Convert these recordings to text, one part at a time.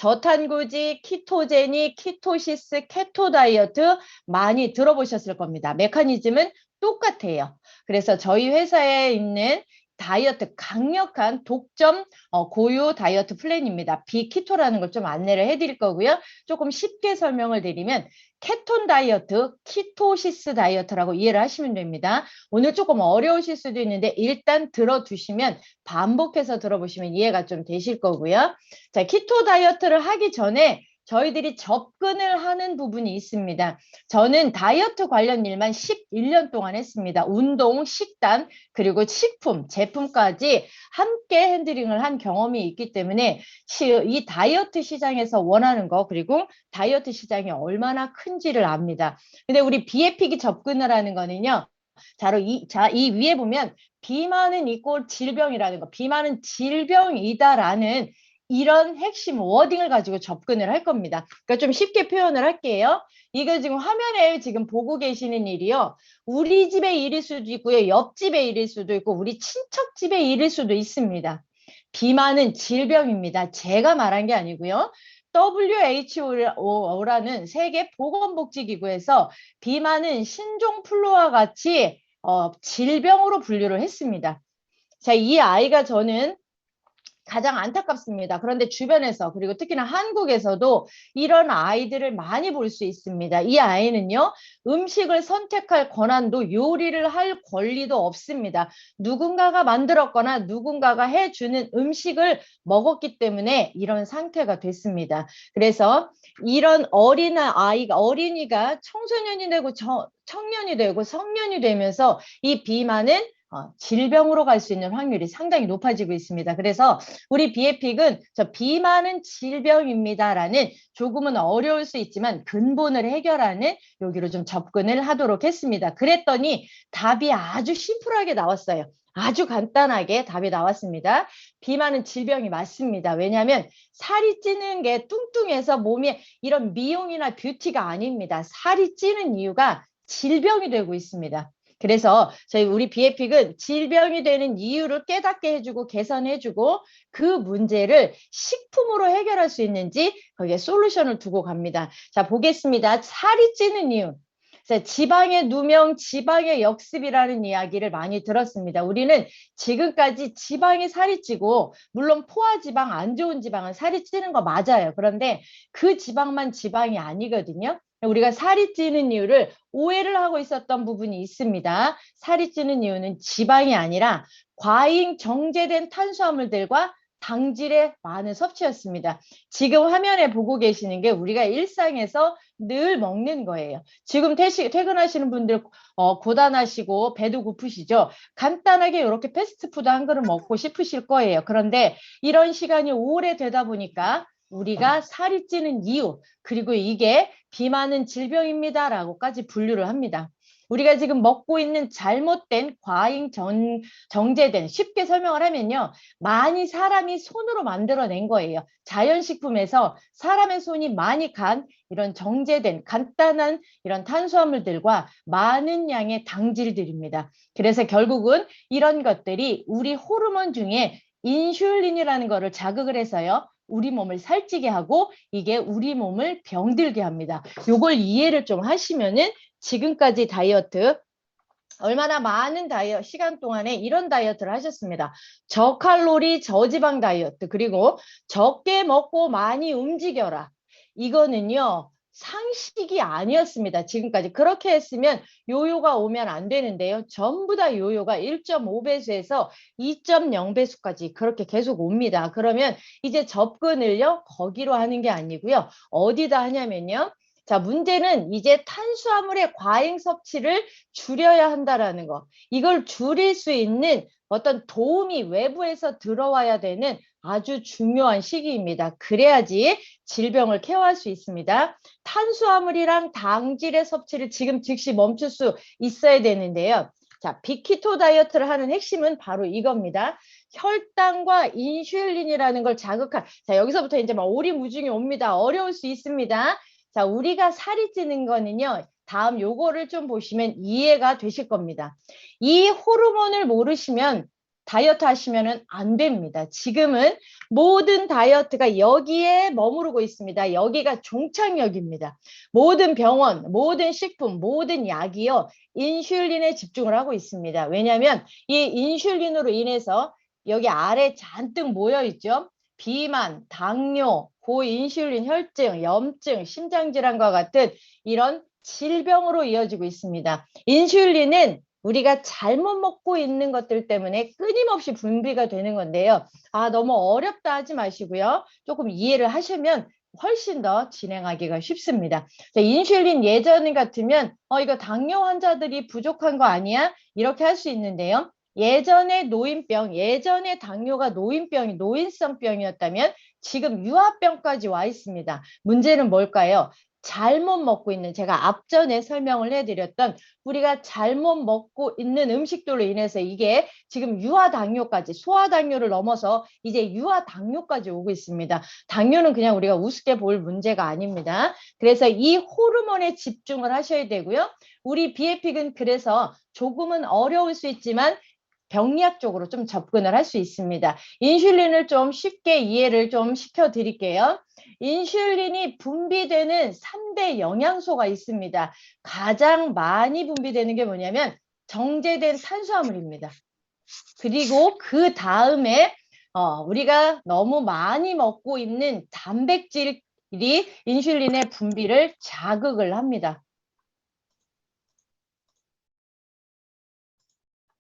저탄고지, 키토제닉, 키토시스, 케토 다이어트 많이 들어보셨을 겁니다. 메커니즘은 똑같아요. 그래서 저희 회사에 있는 다이어트 강력한 독점 고유 다이어트 플랜입니다. 비키토라는 걸 좀 안내를 해드릴 거고요. 조금 쉽게 설명을 드리면 케톤 다이어트, 키토시스 다이어트라고 이해를 하시면 됩니다. 오늘 조금 어려우실 수도 있는데 일단 들어두시면 반복해서 들어보시면 이해가 좀 되실 거고요. 자, 키토 다이어트를 하기 전에 저희들이 접근을 하는 부분이 있습니다. 저는 다이어트 관련 일만 11년 동안 했습니다. 운동, 식단, 그리고 식품, 제품까지 함께 핸들링을 한 경험이 있기 때문에 이 다이어트 시장에서 원하는 거 그리고 다이어트 시장이 얼마나 큰지를 압니다. 근데 우리 비에픽이 접근을 하는 거는요. 이 위에 보면 비만은 이꼴 질병이라는 거, 비만은 질병이다라는 이런 핵심 워딩을 가지고 접근을 할 겁니다. 그러니까 좀 쉽게 표현을 할게요. 이거 지금 화면에 지금 보고 계시는 일이요. 우리 집의 일일 수도 있고요. 옆집의 일일 수도 있고 우리 친척 집의 일일 수도 있습니다. 비만은 질병입니다. 제가 말한 게 아니고요. WHO라는 세계보건복지기구에서 비만은 신종플루와 같이 질병으로 분류를 했습니다. 자, 이 아이가 저는 가장 안타깝습니다. 그런데 주변에서 그리고 특히나 한국에서도 이런 아이들을 많이 볼 수 있습니다. 이 아이는요. 음식을 선택할 권한도 요리를 할 권리도 없습니다. 누군가가 만들었거나 누군가가 해주는 음식을 먹었기 때문에 이런 상태가 됐습니다. 그래서 이런 어린이가 청소년이 되고 청년이 되고 성년이 되면서 이 비만은 질병으로 갈 수 있는 확률이 상당히 높아지고 있습니다. 그래서 우리 비에픽은 저 비만은 질병입니다라는 조금은 어려울 수 있지만 근본을 해결하는 여기로 좀 접근을 하도록 했습니다. 그랬더니 답이 아주 심플하게 나왔어요. 아주 간단하게 답이 나왔습니다. 비만은 질병이 맞습니다. 왜냐하면 살이 찌는 게 뚱뚱해서 몸에 이런 미용이나 뷰티가 아닙니다. 살이 찌는 이유가 질병이 되고 있습니다. 그래서 우리 비에픽은 질병이 되는 이유를 깨닫게 해주고 개선해주고 그 문제를 식품으로 해결할 수 있는지 거기에 솔루션을 두고 갑니다. 자, 보겠습니다. 살이 찌는 이유. 지방의 누명, 지방의 역습이라는 이야기를 많이 들었습니다. 우리는 지금까지 지방이 살이 찌고 물론 포화지방, 안 좋은 지방은 살이 찌는 거 맞아요. 그런데 그 지방만 지방이 아니거든요. 우리가 살이 찌는 이유를 오해를 하고 있었던 부분이 있습니다. 살이 찌는 이유는 지방이 아니라 과잉 정제된 탄수화물들과 당질의 많은 섭취였습니다. 지금 화면에 보고 계시는 게 우리가 일상에서 늘 먹는 거예요. 지금 퇴근하시는 분들 고단하시고 배도 고프시죠? 간단하게 이렇게 패스트푸드 한 그릇 먹고 싶으실 거예요. 그런데 이런 시간이 오래되다 보니까 우리가 살이 찌는 이유 그리고 이게 비만은 질병입니다라고까지 분류를 합니다. 우리가 지금 먹고 있는 잘못된 과잉 정제된 쉽게 설명을 하면요. 많이 사람이 손으로 만들어낸 거예요. 자연식품에서 사람의 손이 많이 간 이런 정제된 간단한 이런 탄수화물들과 많은 양의 당질들입니다. 그래서 결국은 이런 것들이 우리 호르몬 중에 인슐린이라는 거를 자극을 해서요. 우리 몸을 살찌게 하고 이게 우리 몸을 병들게 합니다. 요걸 이해를 좀 하시면은 지금까지 다이어트 얼마나 많은 시간 동안에 이런 다이어트를 하셨습니다. 저칼로리 저지방 다이어트 그리고 적게 먹고 많이 움직여라. 이거는요. 상식이 아니었습니다. 지금까지 그렇게 했으면 요요가 오면 안 되는데요. 전부 다 요요가 1.5배수에서 2.0배수까지 그렇게 계속 옵니다. 그러면 이제 접근을요. 거기로 하는 게 아니고요. 어디다 하냐면요. 자, 문제는 이제 탄수화물의 과잉 섭취를 줄여야 한다라는 거. 이걸 줄일 수 있는 어떤 도움이 외부에서 들어와야 되는 아주 중요한 시기입니다. 그래야지 질병을 케어할 수 있습니다. 탄수화물이랑 당질의 섭취를 지금 즉시 멈출 수 있어야 되는데요. 자, 비키토 다이어트를 하는 핵심은 바로 이겁니다. 혈당과 인슐린이라는 걸 자극한, 자, 여기서부터 이제 막 오리무중이 옵니다. 어려울 수 있습니다. 자, 우리가 살이 찌는 거는요. 다음 요거를 좀 보시면 이해가 되실 겁니다. 이 호르몬을 모르시면 다이어트 하시면은 안 됩니다. 지금은 모든 다이어트가 여기에 머무르고 있습니다. 여기가 종착역입니다. 모든 병원, 모든 식품, 모든 약이요. 인슐린에 집중을 하고 있습니다. 왜냐하면 이 인슐린으로 인해서 여기 아래 잔뜩 모여 있죠. 비만, 당뇨, 고인슐린 혈증, 염증, 심장질환과 같은 이런 질병으로 이어지고 있습니다. 인슐린은 우리가 잘못 먹고 있는 것들 때문에 끊임없이 분비가 되는 건데요. 아, 너무 어렵다 하지 마시고요. 조금 이해를 하시면 훨씬 더 진행하기가 쉽습니다. 자, 인슐린 예전 같으면 이거 당뇨 환자들이 부족한 거 아니야? 이렇게 할 수 있는데요. 예전에 노인병, 예전에 당뇨가 노인병이 노인성병이었다면 지금 유아병까지 와 있습니다. 문제는 뭘까요? 잘못 먹고 있는, 제가 앞전에 설명을 해드렸던 우리가 잘못 먹고 있는 음식들로 인해서 이게 지금 유아당뇨까지, 소아당뇨를 넘어서 이제 유아당뇨까지 오고 있습니다. 당뇨는 그냥 우리가 우습게 볼 문제가 아닙니다. 그래서 이 호르몬에 집중을 하셔야 되고요. 우리 비에픽은 그래서 조금은 어려울 수 있지만 병리학적으로 좀 접근을 할 수 있습니다. 인슐린을 좀 쉽게 이해를 좀 시켜드릴게요. 인슐린이 분비되는 3대 영양소가 있습니다. 가장 많이 분비되는 게 뭐냐면 정제된 탄수화물입니다. 그리고 그 다음에 우리가 너무 많이 먹고 있는 단백질이 인슐린의 분비를 자극을 합니다.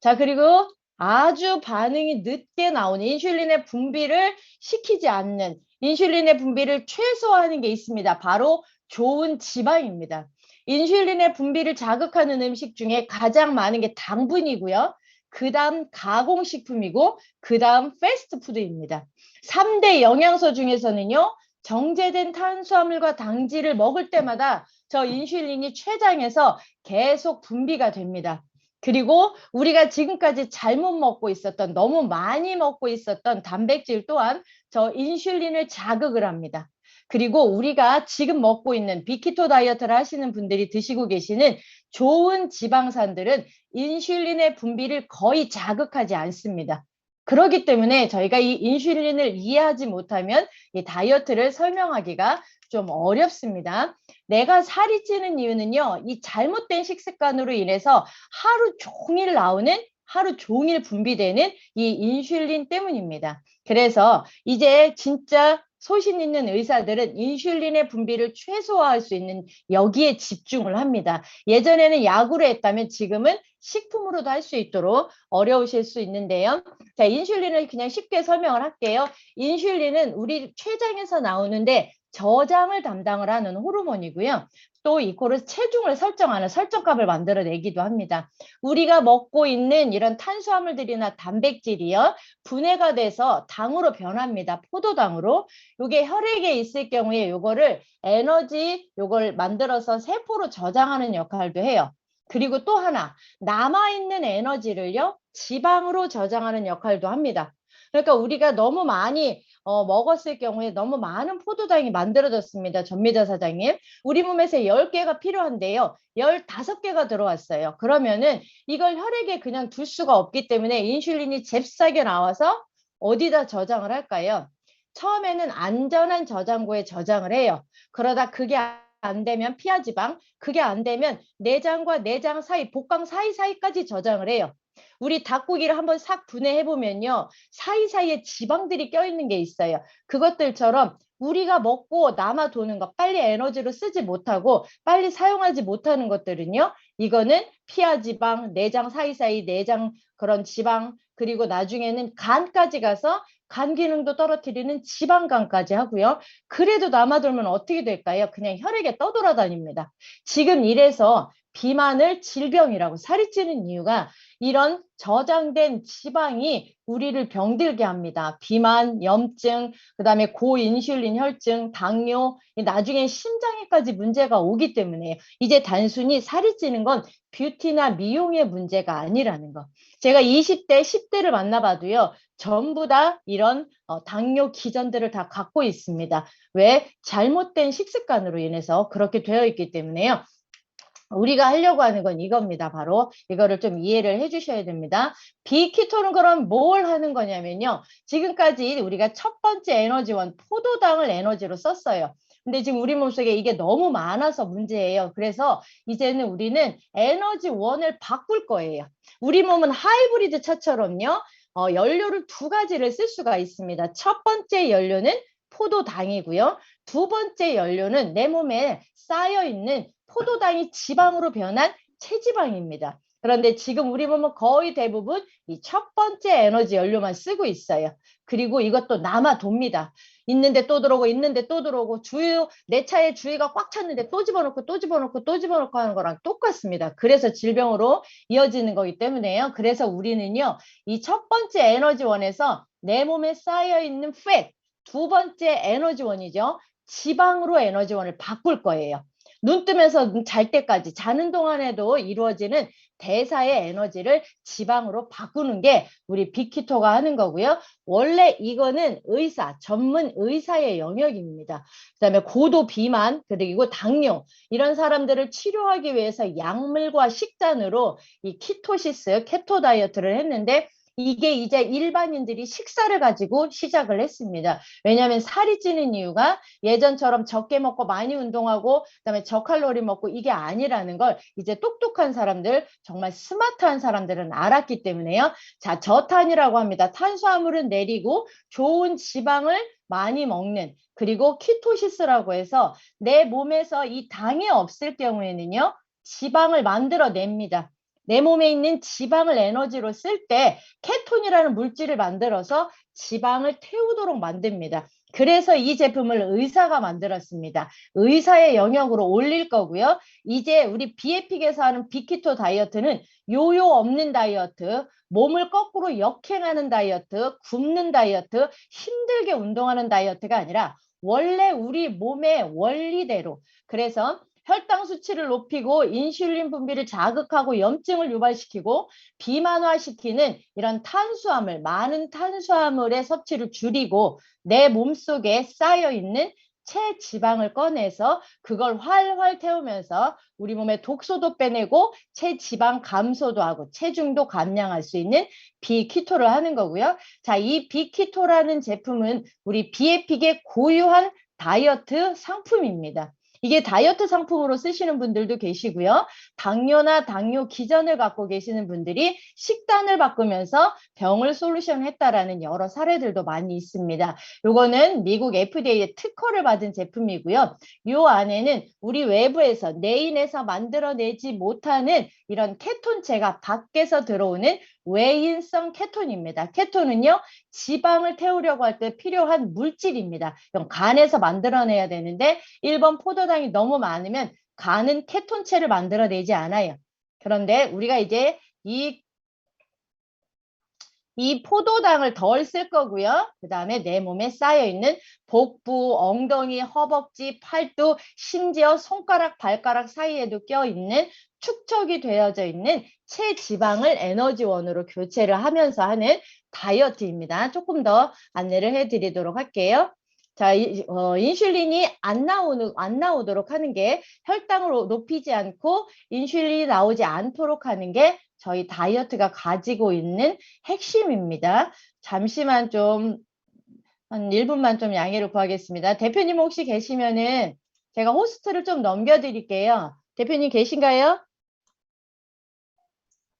자, 그리고 아주 반응이 늦게 나오는 인슐린의 분비를 시키지 않는, 인슐린의 분비를 최소화하는 게 있습니다. 바로 좋은 지방입니다. 인슐린의 분비를 자극하는 음식 중에 가장 많은 게 당분이고요. 그 다음 가공식품이고 그 다음 패스트푸드입니다. 3대 영양소 중에서는요. 정제된 탄수화물과 당질을 먹을 때마다 저 인슐린이 췌장에서 계속 분비가 됩니다. 그리고 우리가 지금까지 잘못 먹고 있었던, 너무 많이 먹고 있었던 단백질 또한 저 인슐린을 자극을 합니다. 그리고 우리가 지금 먹고 있는 빅키토 다이어트를 하시는 분들이 드시고 계시는 좋은 지방산들은 인슐린의 분비를 거의 자극하지 않습니다. 그렇기 때문에 저희가 이 인슐린을 이해하지 못하면 이 다이어트를 설명하기가 좀 어렵습니다. 내가 살이 찌는 이유는요, 이 잘못된 식습관으로 인해서 하루 종일 나오는, 하루 종일 분비되는 이 인슐린 때문입니다. 그래서 이제 진짜 소신 있는 의사들은 인슐린의 분비를 최소화할 수 있는 여기에 집중을 합니다. 예전에는 약으로 했다면 지금은 식품으로도 할 수 있도록 어려우실 수 있는데요. 자, 인슐린을 그냥 쉽게 설명을 할게요. 인슐린은 우리 췌장에서 나오는데 저장을 담당을 하는 호르몬이고요. 또 이코를 체중을 설정하는 설정값을 만들어내기도 합니다. 우리가 먹고 있는 이런 탄수화물들이나 단백질이요. 분해가 돼서 당으로 변합니다. 포도당으로. 이게 혈액에 있을 경우에 요거를 에너지 요걸 만들어서 세포로 저장하는 역할도 해요. 그리고 또 하나 남아있는 에너지를요. 지방으로 저장하는 역할도 합니다. 그러니까 우리가 너무 많이 먹었을 경우에 너무 많은 포도당이 만들어졌습니다. 전미자 사장님. 우리 몸에서 10개가 필요한데요. 15개가 들어왔어요. 그러면은 이걸 혈액에 그냥 둘 수가 없기 때문에 인슐린이 잽싸게 나와서 어디다 저장을 할까요? 처음에는 안전한 저장고에 저장을 해요. 그러다 그게 안 되면 피하지방, 그게 안 되면 내장과 내장 사이, 복강 사이사이까지 저장을 해요. 우리 닭고기를 한번 싹 분해해보면요. 사이사이에 지방들이 껴있는 게 있어요. 그것들처럼 우리가 먹고 남아도는 것, 빨리 에너지로 쓰지 못하고 빨리 사용하지 못하는 것들은요. 이거는 피하지방, 내장 사이사이, 내장 그런 지방, 그리고 나중에는 간까지 가서 간 기능도 떨어뜨리는 지방간까지 하고요. 그래도 남아돌면 어떻게 될까요? 그냥 혈액에 떠돌아다닙니다. 지금 이래서 비만을 질병이라고, 살이 찌는 이유가 이런 저장된 지방이 우리를 병들게 합니다. 비만, 염증, 그다음에 고인슐린 혈증, 당뇨, 나중에 심장에까지 문제가 오기 때문에 이제 단순히 살이 찌는 건 뷰티나 미용의 문제가 아니라는 거. 제가 20대, 10대를 만나봐도요. 전부 다 이런 당뇨 기전들을 다 갖고 있습니다. 왜? 잘못된 식습관으로 인해서 그렇게 되어 있기 때문에요. 우리가 하려고 하는 건 이겁니다. 바로 이거를 좀 이해를 해주셔야 됩니다. 비키토는 그럼 뭘 하는 거냐면요. 지금까지 우리가 첫 번째 에너지원 포도당을 에너지로 썼어요. 근데 지금 우리 몸속에 이게 너무 많아서 문제예요. 그래서 이제는 우리는 에너지원을 바꿀 거예요. 우리 몸은 하이브리드 차처럼요. 연료를 두 가지를 쓸 수가 있습니다. 첫 번째 연료는 포도당이고요. 두 번째 연료는 내 몸에 쌓여있는 포도당이 지방으로 변한 체지방입니다. 그런데 지금 우리 몸은 거의 대부분 이 첫 번째 에너지 연료만 쓰고 있어요. 그리고 이것도 남아 돕니다. 있는데 또 들어오고 있는데 또 들어오고 내 차에 주위가 꽉 찼는데 또 집어넣고 또 집어넣고 또 집어넣고 하는 거랑 똑같습니다. 그래서 질병으로 이어지는 거기 때문에요. 그래서 우리는요. 이 첫 번째 에너지원에서 내 몸에 쌓여있는 팻, 두 번째 에너지원이죠. 지방으로 에너지원을 바꿀 거예요. 눈 뜨면서 잘 때까지 자는 동안에도 이루어지는 대사의 에너지를 지방으로 바꾸는 게 우리 빅키토가 하는 거고요. 원래 이거는 의사, 전문 의사의 영역입니다. 그다음에 고도 비만, 그리고 당뇨 이런 사람들을 치료하기 위해서 약물과 식단으로 이 키토시스, 케토 다이어트를 했는데 이게 이제 일반인들이 식사를 가지고 시작을 했습니다. 왜냐하면 살이 찌는 이유가 예전처럼 적게 먹고 많이 운동하고 그다음에 저칼로리 먹고 이게 아니라는 걸 이제 똑똑한 사람들, 정말 스마트한 사람들은 알았기 때문에요. 자, 저탄이라고 합니다. 탄수화물은 내리고 좋은 지방을 많이 먹는, 그리고 키토시스라고 해서 내 몸에서 이 당이 없을 경우에는요. 지방을 만들어냅니다. 내 몸에 있는 지방을 에너지로 쓸 때 케톤이라는 물질을 만들어서 지방을 태우도록 만듭니다. 그래서 이 제품을 의사가 만들었습니다. 의사의 영역으로 올릴 거고요. 이제 우리 비에픽에서 하는 빅키토 다이어트는 요요 없는 다이어트, 몸을 거꾸로 역행하는 다이어트, 굶는 다이어트, 힘들게 운동하는 다이어트가 아니라 원래 우리 몸의 원리대로, 그래서 혈당 수치를 높이고 인슐린 분비를 자극하고 염증을 유발시키고 비만화시키는 이런 탄수화물, 많은 탄수화물의 섭취를 줄이고 내 몸속에 쌓여있는 체지방을 꺼내서 그걸 활활 태우면서 우리 몸의 독소도 빼내고 체지방 감소도 하고 체중도 감량할 수 있는 비키토를 하는 거고요. 자, 이 비키토라는 제품은 우리 비에픽의 고유한 다이어트 상품입니다. 이게 다이어트 상품으로 쓰시는 분들도 계시고요. 당뇨나 당뇨 기전을 갖고 계시는 분들이 식단을 바꾸면서 병을 솔루션했다라는 여러 사례들도 많이 있습니다. 요거는 미국 FDA의 특허를 받은 제품이고요. 요 안에는 우리 외부에서 내인에서 만들어내지 못하는 이런 케톤체가 밖에서 들어오는 외인성 케톤입니다. 케톤은요. 지방을 태우려고 할 때 필요한 물질입니다. 그럼 간에서 만들어내야 되는데 1번 포도당이 너무 많으면 간은 케톤체를 만들어내지 않아요. 그런데 우리가 이제 이 포도당을 덜 쓸 거고요. 그 다음에 내 몸에 쌓여있는 복부, 엉덩이, 허벅지, 팔뚝, 심지어 손가락, 발가락 사이에도 껴있는 축적이 되어져 있는 체지방을 에너지원으로 교체를 하면서 하는 다이어트입니다. 조금 더 안내를 해드리도록 할게요. 자, 인슐린이 안 나오도록 하는 게 혈당을 높이지 않고 인슐린이 나오지 않도록 하는 게 저희 다이어트가 가지고 있는 핵심입니다. 잠시만 좀, 한 1분만 좀 양해를 구하겠습니다. 대표님 혹시 계시면은 제가 호스트를 좀 넘겨드릴게요. 대표님 계신가요?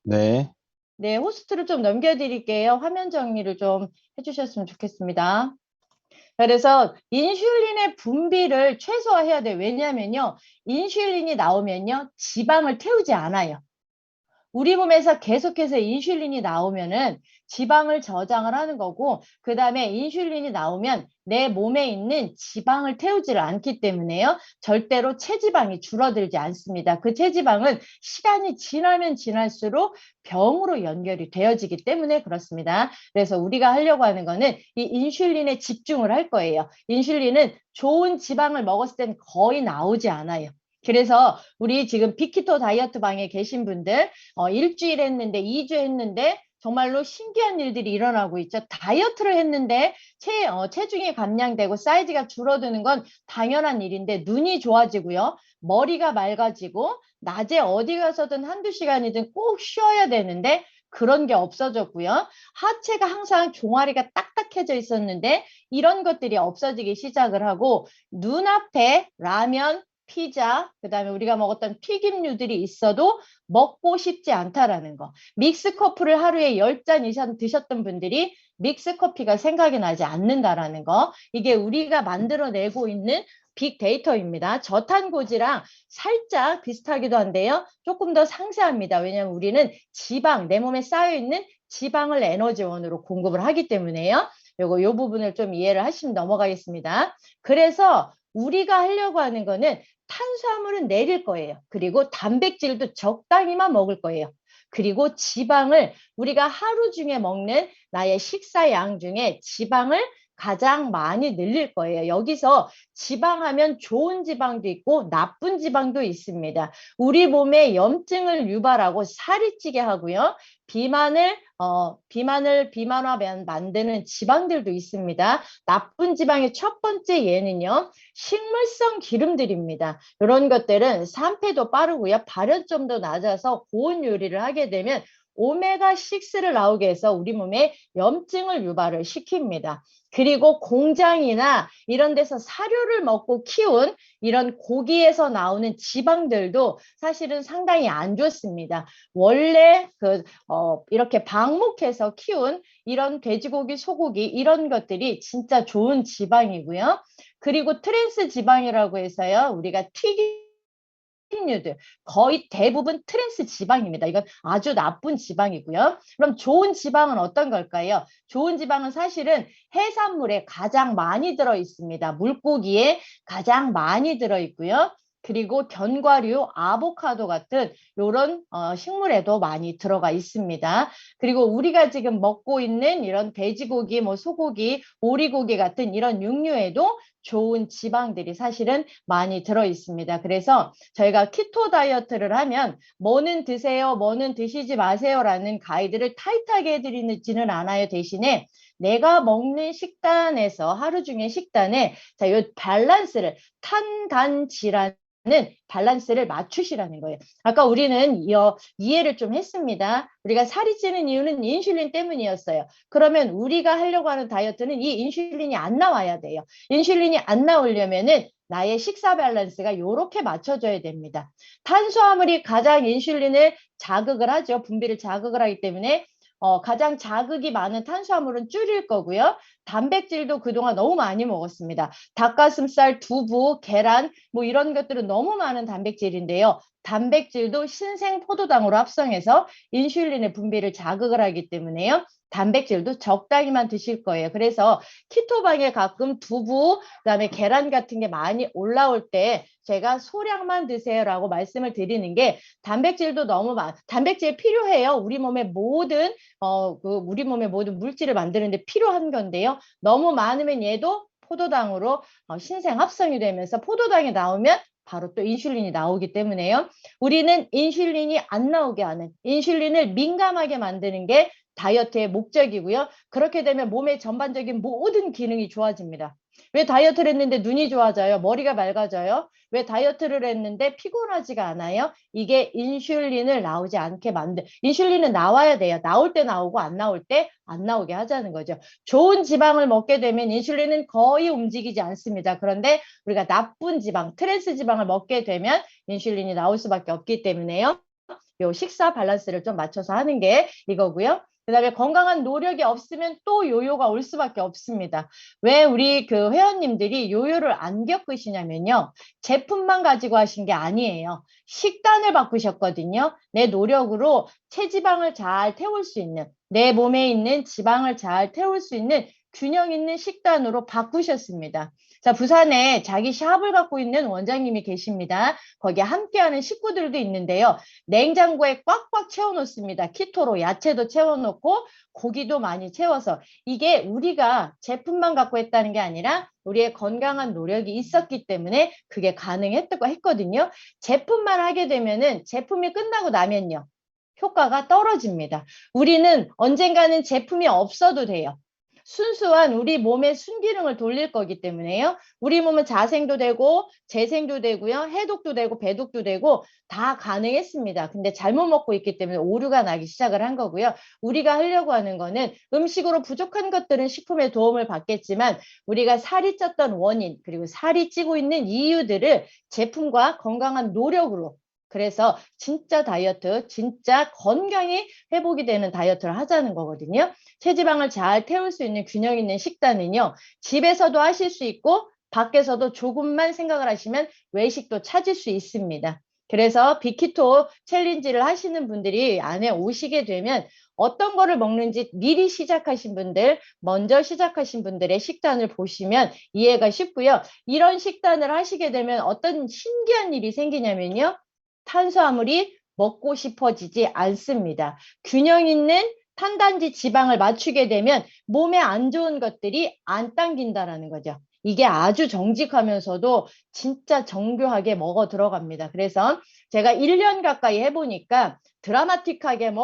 네. 네, 호스트를 좀 넘겨드릴게요. 화면 정리를 좀 해주셨으면 좋겠습니다. 그래서 인슐린의 분비를 최소화해야 돼요. 왜냐하면요. 인슐린이 나오면요. 지방을 태우지 않아요. 우리 몸에서 계속해서 인슐린이 나오면은 지방을 저장을 하는 거고, 그 다음에 인슐린이 나오면 내 몸에 있는 지방을 태우지를 않기 때문에요. 절대로 체지방이 줄어들지 않습니다. 그 체지방은 시간이 지나면 지날수록 병으로 연결이 되어지기 때문에 그렇습니다. 그래서 우리가 하려고 하는 거는 이 인슐린에 집중을 할 거예요. 인슐린은 좋은 지방을 먹었을 때는 거의 나오지 않아요. 그래서 우리 지금 빅키토 다이어트 방에 계신 분들 일주일 했는데 2주 했는데 정말로 신기한 일들이 일어나고 있죠. 다이어트를 했는데 체중이 감량되고 사이즈가 줄어드는 건 당연한 일인데 눈이 좋아지고요. 머리가 맑아지고 낮에 어디 가서든 한두 시간이든 꼭 쉬어야 되는데 그런 게 없어졌고요. 하체가 항상 종아리가 딱딱해져 있었는데 이런 것들이 없어지기 시작을 하고 눈앞에 라면, 피자, 그다음에 우리가 먹었던 튀김류들이 있어도 먹고 싶지 않다라는 거. 믹스커피를 하루에 10잔 이상 드셨던 분들이 믹스커피가 생각이 나지 않는다라는 거. 이게 우리가 만들어내고 있는 빅데이터입니다. 저탄고지랑 살짝 비슷하기도 한데요. 조금 더 상세합니다. 왜냐하면 우리는 지방, 내 몸에 쌓여있는 지방을 에너지원으로 공급을 하기 때문에요. 요 부분을 좀 이해를 하시면 넘어가겠습니다. 그래서 우리가 하려고 하는 거는 탄수화물은 내릴 거예요. 그리고 단백질도 적당히만 먹을 거예요. 그리고 지방을 우리가 하루 중에 먹는 나의 식사양 중에 지방을 가장 많이 늘릴 거예요. 여기서 지방하면 좋은 지방도 있고 나쁜 지방도 있습니다. 우리 몸에 염증을 유발하고 살이 찌게 하고요. 비만화 만드는 지방들도 있습니다. 나쁜 지방의 첫 번째 예는요. 식물성 기름들입니다. 이런 것들은 산패도 빠르고요. 발연점도 낮아서 고온 요리를 하게 되면 오메가6를 나오게 해서 우리 몸에 염증을 유발을 시킵니다. 그리고 공장이나 이런 데서 사료를 먹고 키운 이런 고기에서 나오는 지방들도 사실은 상당히 안 좋습니다. 원래 이렇게 방목해서 키운 이런 돼지고기, 소고기 이런 것들이 진짜 좋은 지방이고요. 그리고 트랜스 지방이라고 해서요. 우리가 튀김류들 거의 대부분 트랜스 지방입니다. 이건 아주 나쁜 지방이고요. 그럼 좋은 지방은 어떤 걸까요? 좋은 지방은 사실은 해산물에 가장 많이 들어 있습니다. 물고기에 가장 많이 들어 있고요. 그리고 견과류, 아보카도 같은 이런 식물에도 많이 들어가 있습니다. 그리고 우리가 지금 먹고 있는 이런 돼지고기, 소고기, 오리고기 같은 이런 육류에도 좋은 지방들이 사실은 많이 들어 있습니다. 그래서 저희가 키토 다이어트를 하면 뭐는 드세요, 뭐는 드시지 마세요라는 가이드를 타이트하게 해드리지는 않아요. 대신에 내가 먹는 식단에서 하루 중에 식단에 자, 이 밸런스를 탄단지라는 밸런스를 맞추시라는 거예요. 아까 우리는 이해를 좀 했습니다. 우리가 살이 찌는 이유는 인슐린 때문이었어요. 그러면 우리가 하려고 하는 다이어트는 이 인슐린이 안 나와야 돼요. 인슐린이 안 나오려면은 나의 식사 밸런스가 이렇게 맞춰져야 됩니다. 탄수화물이 가장 인슐린을 자극을 하죠. 분비를 자극을 하기 때문에 가장 자극이 많은 탄수화물은 줄일 거고요. 단백질도 그동안 너무 많이 먹었습니다. 닭가슴살, 두부, 계란 이런 것들은 너무 많은 단백질인데요. 단백질도 신생 포도당으로 합성해서 인슐린의 분비를 자극을 하기 때문에요. 단백질도 적당히만 드실 거예요. 그래서 키토방에 가끔 두부, 그다음에 계란 같은 게 많이 올라올 때 제가 소량만 드세요라고 말씀을 드리는 게 단백질도 너무 단백질 필요해요. 우리 몸의 모든 물질을 만드는데 필요한 건데요. 너무 많으면 얘도 포도당으로 신생 합성이 되면서 포도당이 나오면 바로 또 인슐린이 나오기 때문에요. 우리는 인슐린이 안 나오게 하는, 인슐린을 민감하게 만드는 게 다이어트의 목적이고요. 그렇게 되면 몸의 전반적인 모든 기능이 좋아집니다. 왜 다이어트를 했는데 눈이 좋아져요? 머리가 맑아져요? 왜 다이어트를 했는데 피곤하지가 않아요? 이게 인슐린을 나오지 않게 인슐린은 나와야 돼요. 나올 때 나오고 안 나올 때 안 나오게 하자는 거죠. 좋은 지방을 먹게 되면 인슐린은 거의 움직이지 않습니다. 그런데 우리가 나쁜 지방, 트랜스 지방을 먹게 되면 인슐린이 나올 수밖에 없기 때문에요. 요 식사 밸런스를 좀 맞춰서 하는 게 이거고요. 그다음에 건강한 노력이 없으면 또 요요가 올 수밖에 없습니다. 왜 우리 그 회원님들이 요요를 안 겪으시냐면요. 제품만 가지고 하신 게 아니에요. 식단을 바꾸셨거든요. 내 노력으로 체지방을 잘 태울 수 있는, 내 몸에 있는 지방을 잘 태울 수 있는 균형 있는 식단으로 바꾸셨습니다. 자, 부산에 자기 샵을 갖고 있는 원장님이 계십니다. 거기에 함께하는 식구들도 있는데요. 냉장고에 꽉꽉 채워놓습니다. 키토로 야채도 채워놓고 고기도 많이 채워서 이게 우리가 제품만 갖고 했다는 게 아니라 우리의 건강한 노력이 있었기 때문에 그게 가능했거든요. 제품만 하게 되면은 제품이 끝나고 나면요. 효과가 떨어집니다. 우리는 언젠가는 제품이 없어도 돼요. 순수한 우리 몸의 순기능을 돌릴 거기 때문에요. 우리 몸은 자생도 되고 재생도 되고요. 해독도 되고 배독도 되고 다 가능했습니다. 근데 잘못 먹고 있기 때문에 오류가 나기 시작을 한 거고요. 우리가 하려고 하는 거는 음식으로 부족한 것들은 식품의 도움을 받겠지만 우리가 살이 쪘던 원인 그리고 살이 찌고 있는 이유들을 제품과 건강한 노력으로 그래서 진짜 다이어트, 진짜 건강이 회복이 되는 다이어트를 하자는 거거든요. 체지방을 잘 태울 수 있는 균형 있는 식단은요. 집에서도 하실 수 있고 밖에서도 조금만 생각을 하시면 외식도 찾을 수 있습니다. 그래서 빅키토 챌린지를 하시는 분들이 안에 오시게 되면 어떤 거를 먹는지 미리 시작하신 분들, 먼저 시작하신 분들의 식단을 보시면 이해가 쉽고요. 이런 식단을 하시게 되면 어떤 신기한 일이 생기냐면요. 탄수화물이 먹고 싶어지지 않습니다. 균형 있는 탄단지 지방을 맞추게 되면 몸에 안 좋은 것들이 안 당긴다라는 거죠. 이게 아주 정직하면서도 진짜 정교하게 먹어 들어갑니다. 그래서 제가 1년 가까이 해보니까 드라마틱하게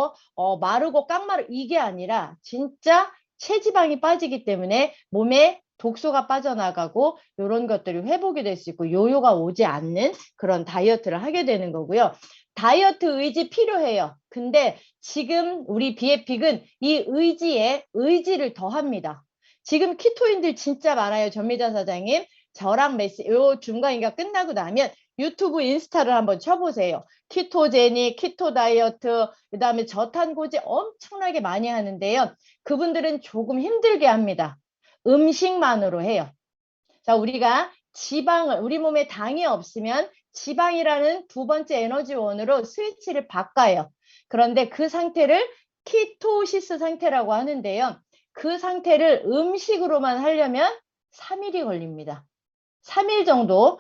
마르고 깡마르 이게 아니라 진짜 체지방이 빠지기 때문에 몸에 독소가 빠져나가고 이런 것들이 회복이 될 수 있고 요요가 오지 않는 그런 다이어트를 하게 되는 거고요. 다이어트 의지 필요해요. 근데 지금 우리 비에픽은 이 의지에 의지를 더합니다. 지금 키토인들 진짜 많아요. 전미자 사장님. 저랑 요 중간인가 끝나고 나면 유튜브 인스타를 한번 쳐보세요. 키토제닉, 키토 다이어트, 그다음에 저탄고지 엄청나게 많이 하는데요. 그분들은 조금 힘들게 합니다. 음식만으로 해요. 자, 우리가 지방을 우리 몸에 당이 없으면 지방이라는 두 번째 에너지원으로 스위치를 바꿔요. 그런데 그 상태를 키토시스 상태라고 하는데요. 그 상태를 음식으로만 하려면 3일이 걸립니다. 3일 정도,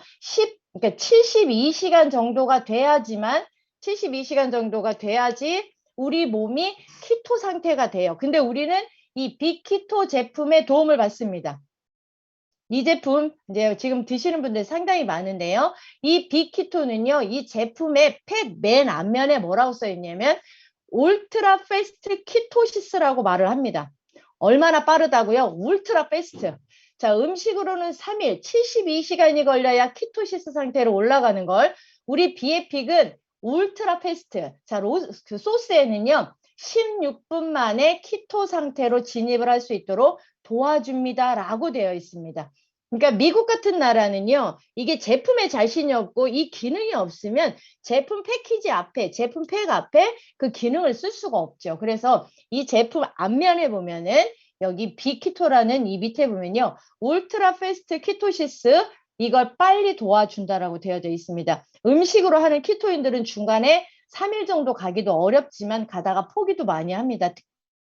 그러니까 72시간 정도가 돼야지만 72시간 정도가 돼야지 우리 몸이 키토 상태가 돼요. 근데 우리는 이 빅키토 제품의 도움을 받습니다. 이 제품 이제 지금 드시는 분들 상당히 많은데요. 이 빅키토는요. 이 제품의 팩 맨 앞면에 뭐라고 써 있냐면 울트라 패스트 키토시스라고 말을 합니다. 얼마나 빠르다고요? 울트라 패스트. 자, 음식으로는 3일, 72시간이 걸려야 키토시스 상태로 올라가는 걸 우리 비에픽은 울트라 패스트. 자, 그 소스에는요. 16분 만에 키토 상태로 진입을 할 수 있도록 도와줍니다라고 되어 있습니다. 그러니까 미국 같은 나라는요. 이게 제품에 자신이 없고 이 기능이 없으면 제품 패키지 앞에, 제품 팩 앞에 그 기능을 쓸 수가 없죠. 그래서 이 제품 앞면에 보면은 여기 비키토라는 이 밑에 보면요. 울트라 패스트 키토시스 이걸 빨리 도와준다라고 되어져 있습니다. 음식으로 하는 키토인들은 중간에 3일 정도 가기도 어렵지만 가다가 포기도 많이 합니다.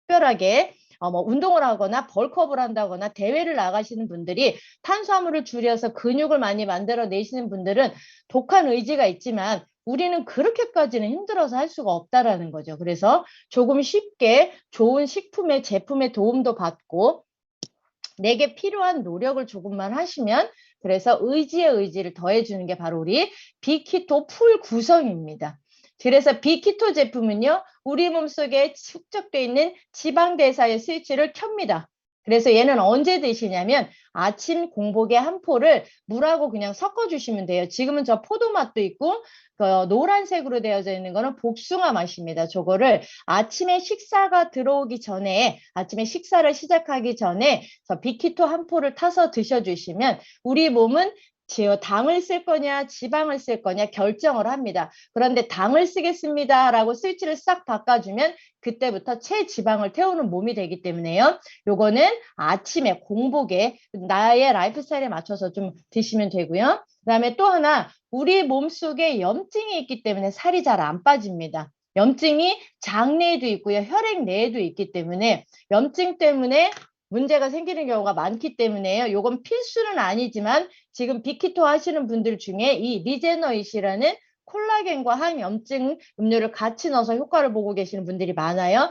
특별하게 운동을 하거나 벌크업을 한다거나 대회를 나가시는 분들이 탄수화물을 줄여서 근육을 많이 만들어내시는 분들은 독한 의지가 있지만 우리는 그렇게까지는 힘들어서 할 수가 없다라는 거죠. 그래서 조금 쉽게 좋은 식품의 제품의 도움도 받고 내게 필요한 노력을 조금만 하시면 그래서 의지의 의지를 더해주는 게 바로 우리 빅키토 풀 구성입니다. 그래서 빅키토 제품은요. 우리 몸속에 축적되어 있는 지방대사의 스위치를 켭니다. 그래서 얘는 언제 드시냐면 아침 공복에 한 포를 물하고 그냥 섞어주시면 돼요. 지금은 저 포도 맛도 있고 노란색으로 되어져 있는 거는 복숭아 맛입니다. 저거를 아침에 식사가 들어오기 전에 아침에 식사를 시작하기 전에 빅키토 한 포를 타서 드셔주시면 우리 몸은 당을 쓸 거냐 지방을 쓸 거냐 결정을 합니다. 그런데 당을 쓰겠습니다라고 스위치를 싹 바꿔주면 그때부터 체지방을 태우는 몸이 되기 때문에요. 요거는 아침에 공복에 나의 라이프 스타일에 맞춰서 좀 드시면 되고요. 그다음에 또 하나 우리 몸속에 염증이 있기 때문에 살이 잘 안 빠집니다. 염증이 장내에도 있고요. 혈액 내에도 있기 때문에 염증 때문에 문제가 생기는 경우가 많기 때문에요. 요건 필수는 아니지만 지금 빅키토 하시는 분들 중에 이 리제너잇이라는 콜라겐과 항염증 음료를 같이 넣어서 효과를 보고 계시는 분들이 많아요.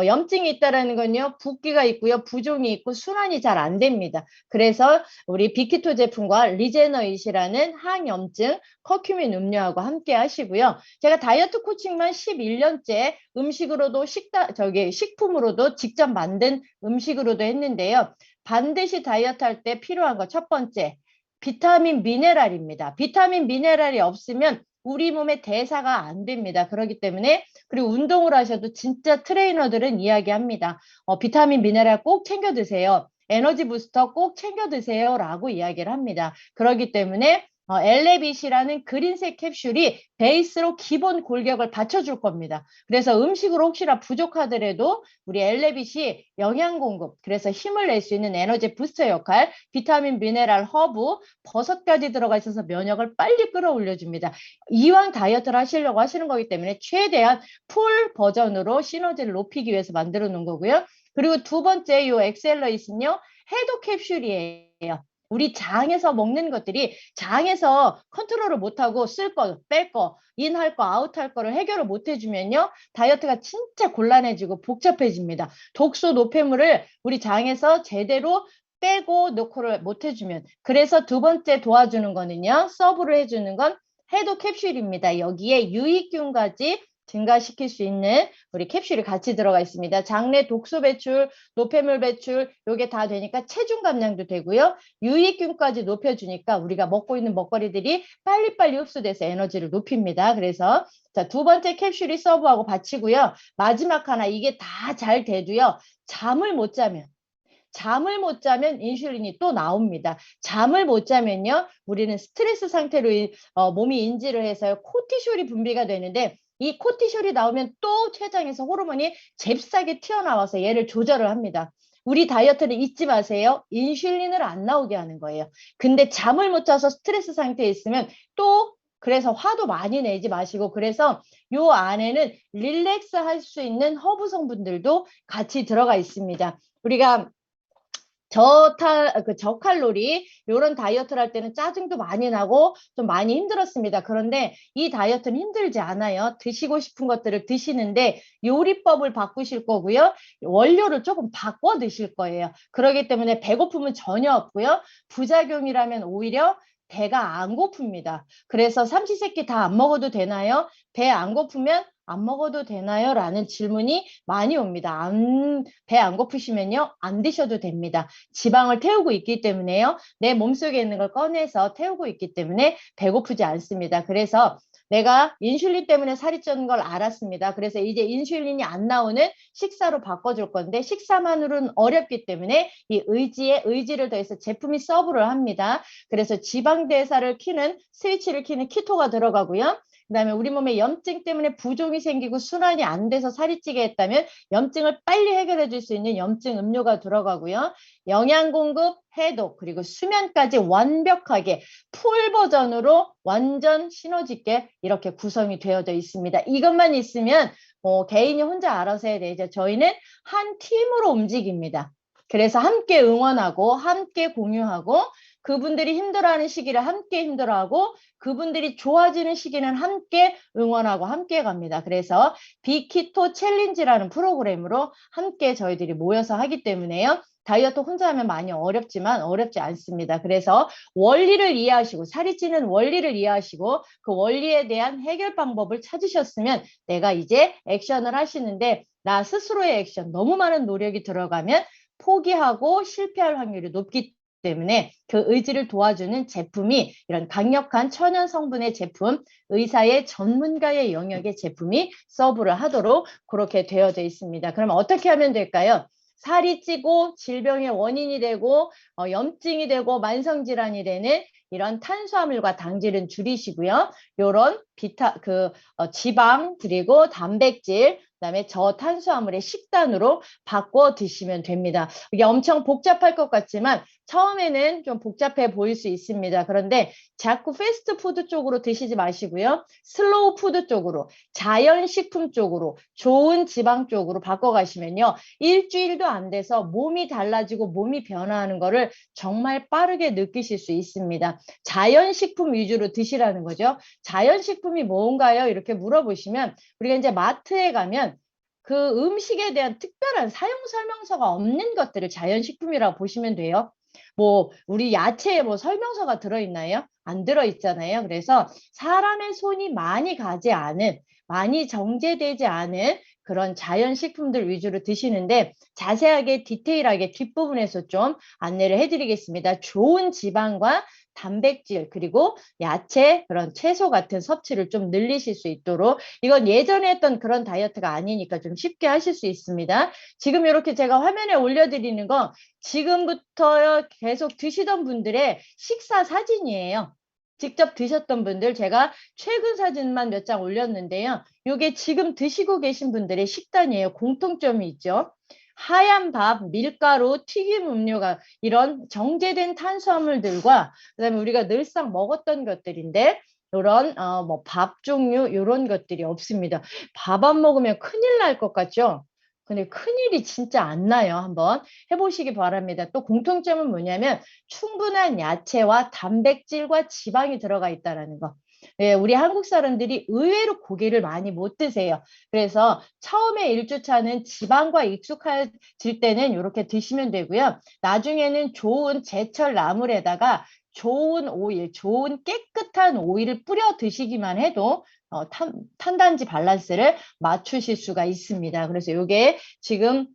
염증이 있다라는 건요, 붓기가 있고요, 부종이 있고 순환이 잘 안 됩니다. 그래서 우리 빅키토 제품과 리제너잇이라는 항염증 커큐민 음료하고 함께 하시고요. 제가 다이어트 코칭만 11년째 음식으로도 식품으로도 직접 만든 음식으로도 했는데요. 반드시 다이어트 할 때 필요한 거 첫 번째, 비타민 미네랄입니다. 비타민 미네랄이 없으면 우리 몸의 대사가 안 됩니다. 그렇기 때문에 그리고 운동을 하셔도 진짜 트레이너들은 이야기합니다. 비타민 미네랄 꼭 챙겨 드세요. 에너지 부스터 꼭 챙겨 드세요라고 이야기를 합니다. 그렇기 때문에 엘레빗이라는 그린색 캡슐이 베이스로 기본 골격을 받쳐줄 겁니다. 그래서 음식으로 혹시나 부족하더라도 우리 엘레빗이 영양 공급, 그래서 힘을 낼 수 있는 에너지 부스터 역할, 비타민, 미네랄, 허브, 버섯까지 들어가 있어서 면역을 빨리 끌어올려줍니다. 이왕 다이어트를 하시려고 하시는 거기 때문에 최대한 풀 버전으로 시너지를 높이기 위해서 만들어 놓은 거고요. 그리고 두 번째 이 엑셀러잇은요, 해독 캡슐이에요. 우리 장에서 먹는 것들이 장에서 컨트롤을 못하고 쓸 거, 뺄 거, 인할 거, 아웃할 거를 해결을 못 해주면요. 다이어트가 진짜 곤란해지고 복잡해집니다. 독소, 노폐물을 우리 장에서 제대로 빼고 넣고를 못 해주면. 그래서 두 번째 도와주는 거는요. 서브를 해주는 건 해독 캡슐입니다. 여기에 유익균까지 증가시킬 수 있는 우리 캡슐이 같이 들어가 있습니다. 장내 독소 배출, 노폐물 배출 요게 다 되니까 체중 감량도 되고요. 유익균까지 높여주니까 우리가 먹고 있는 먹거리들이 빨리빨리 흡수돼서 에너지를 높입니다. 그래서 자, 두 번째 캡슐이 서브하고 받치고요. 마지막 하나 이게 다 잘 돼도요. 잠을 못 자면 인슐린이 또 나옵니다. 잠을 못 자면요. 우리는 스트레스 상태로 몸이 인지를 해서 코티솔이 분비가 되는데 이 코티솔이 나오면 또 췌장에서 호르몬이 잽싸게 튀어나와서 얘를 조절을 합니다. 우리 다이어트는 잊지 마세요. 인슐린을 안 나오게 하는 거예요. 근데 잠을 못 자서 스트레스 상태에 있으면 또 그래서 화도 많이 내지 마시고 그래서 요 안에는 릴렉스 할 수 있는 허브 성분들도 같이 들어가 있습니다. 우리가 저칼로리 이런 다이어트를 할 때는 짜증도 많이 나고 좀 많이 힘들었습니다. 그런데 이 다이어트는 힘들지 않아요. 드시고 싶은 것들을 드시는데 요리법을 바꾸실 거고요. 원료를 조금 바꿔 드실 거예요. 그렇기 때문에 배고픔은 전혀 없고요. 부작용이라면 오히려 배가 안 고픕니다. 그래서 삼시세끼 다 안 먹어도 되나요? 배 안 고프면 안 먹어도 되나요? 라는 질문이 많이 옵니다. 배 안 고프시면요. 안 드셔도 됩니다. 지방을 태우고 있기 때문에요. 내 몸속에 있는 걸 꺼내서 태우고 있기 때문에 배고프지 않습니다. 그래서 내가 인슐린 때문에 살이 찌는 걸 알았습니다. 그래서 이제 인슐린이 안 나오는 식사로 바꿔줄 건데 식사만으로는 어렵기 때문에 이 의지를 더해서 제품이 서브를 합니다. 그래서 지방 대사를 키는 스위치를 키는 키토가 들어가고요. 그다음에 우리 몸에 염증 때문에 부종이 생기고 순환이 안 돼서 살이 찌게 했다면 염증을 빨리 해결해 줄 수 있는 염증 음료가 들어가고요. 영양 공급, 해독, 그리고 수면까지 완벽하게 풀 버전으로 완전 시너지게 이렇게 구성이 되어져 있습니다. 이것만 있으면 개인이 혼자 알아서 해야 되죠. 저희는 한 팀으로 움직입니다. 그래서 함께 응원하고 함께 공유하고 그분들이 힘들어하는 시기를 함께 힘들어하고 그분들이 좋아지는 시기는 함께 응원하고 함께 갑니다. 그래서 빅키토 챌린지라는 프로그램으로 함께 저희들이 모여서 하기 때문에요. 다이어트 혼자 하면 많이 어렵지만 어렵지 않습니다. 그래서 원리를 이해하시고 살이 찌는 원리를 이해하시고 그 원리에 대한 해결 방법을 찾으셨으면 내가 이제 액션을 하시는데 나 스스로의 액션 너무 많은 노력이 들어가면 포기하고 실패할 확률이 높기 때문에 그 의지를 도와주는 제품이 이런 강력한 천연 성분의 제품, 의사의 전문가의 영역의 제품이 서브를 하도록 그렇게 되어져 있습니다. 그러면 어떻게 하면 될까요? 살이 찌고 질병의 원인이 되고 염증이 되고 만성질환이 되는 이런 탄수화물과 당질은 줄이시고요. 요런 지방 그리고 단백질 그다음에 저탄수화물의 식단으로 바꿔 드시면 됩니다. 이게 엄청 복잡할 것 같지만 처음에는 좀 복잡해 보일 수 있습니다. 그런데 자꾸 패스트푸드 쪽으로 드시지 마시고요. 슬로우 푸드 쪽으로, 자연식품 쪽으로, 좋은 지방 쪽으로 바꿔가시면요. 일주일도 안 돼서 몸이 달라지고 몸이 변화하는 거를 정말 빠르게 느끼실 수 있습니다. 자연식품 위주로 드시라는 거죠. 자연식품 식품이 뭔가요? 이렇게 물어보시면 우리가 이제 마트에 가면 그 음식에 대한 특별한 사용 설명서가 없는 것들을 자연식품이라고 보시면 돼요. 뭐 우리 야채에 뭐 설명서가 들어있나요? 안 들어있잖아요. 그래서 사람의 손이 많이 가지 않은, 많이 정제되지 않은 그런 자연식품들 위주로 드시는데 자세하게 디테일하게 뒷부분에서 좀 안내를 해드리겠습니다. 좋은 지방과 단백질 그리고 야채 그런 채소 같은 섭취를 좀 늘리실 수 있도록, 이건 예전에 했던 그런 다이어트가 아니니까 좀 쉽게 하실 수 있습니다. 지금 이렇게 제가 화면에 올려드리는 건 지금부터 계속 드시던 분들의 식사 사진이에요. 직접 드셨던 분들 제가 최근 사진만 몇 장 올렸는데요. 이게 지금 드시고 계신 분들의 식단이에요. 공통점이 있죠. 하얀 밥, 밀가루, 튀김 음료가 이런 정제된 탄수화물들과 그다음에 우리가 늘상 먹었던 것들인데 이런 뭐 밥 종류 이런 것들이 없습니다. 밥 안 먹으면 큰일 날 것 같죠? 근데 큰일이 진짜 안 나요. 한번 해보시기 바랍니다. 또 공통점은 뭐냐면 충분한 야채와 단백질과 지방이 들어가 있다는 거. 네, 우리 한국 사람들이 의외로 고기를 많이 못 드세요. 그래서 처음에 1주차는 지방과 익숙해질 때는 이렇게 드시면 되고요. 나중에는 좋은 제철 나물에다가 좋은 오일, 좋은 깨끗한 오일을 뿌려 드시기만 해도 탄단지 밸런스를 맞추실 수가 있습니다. 그래서 이게 지금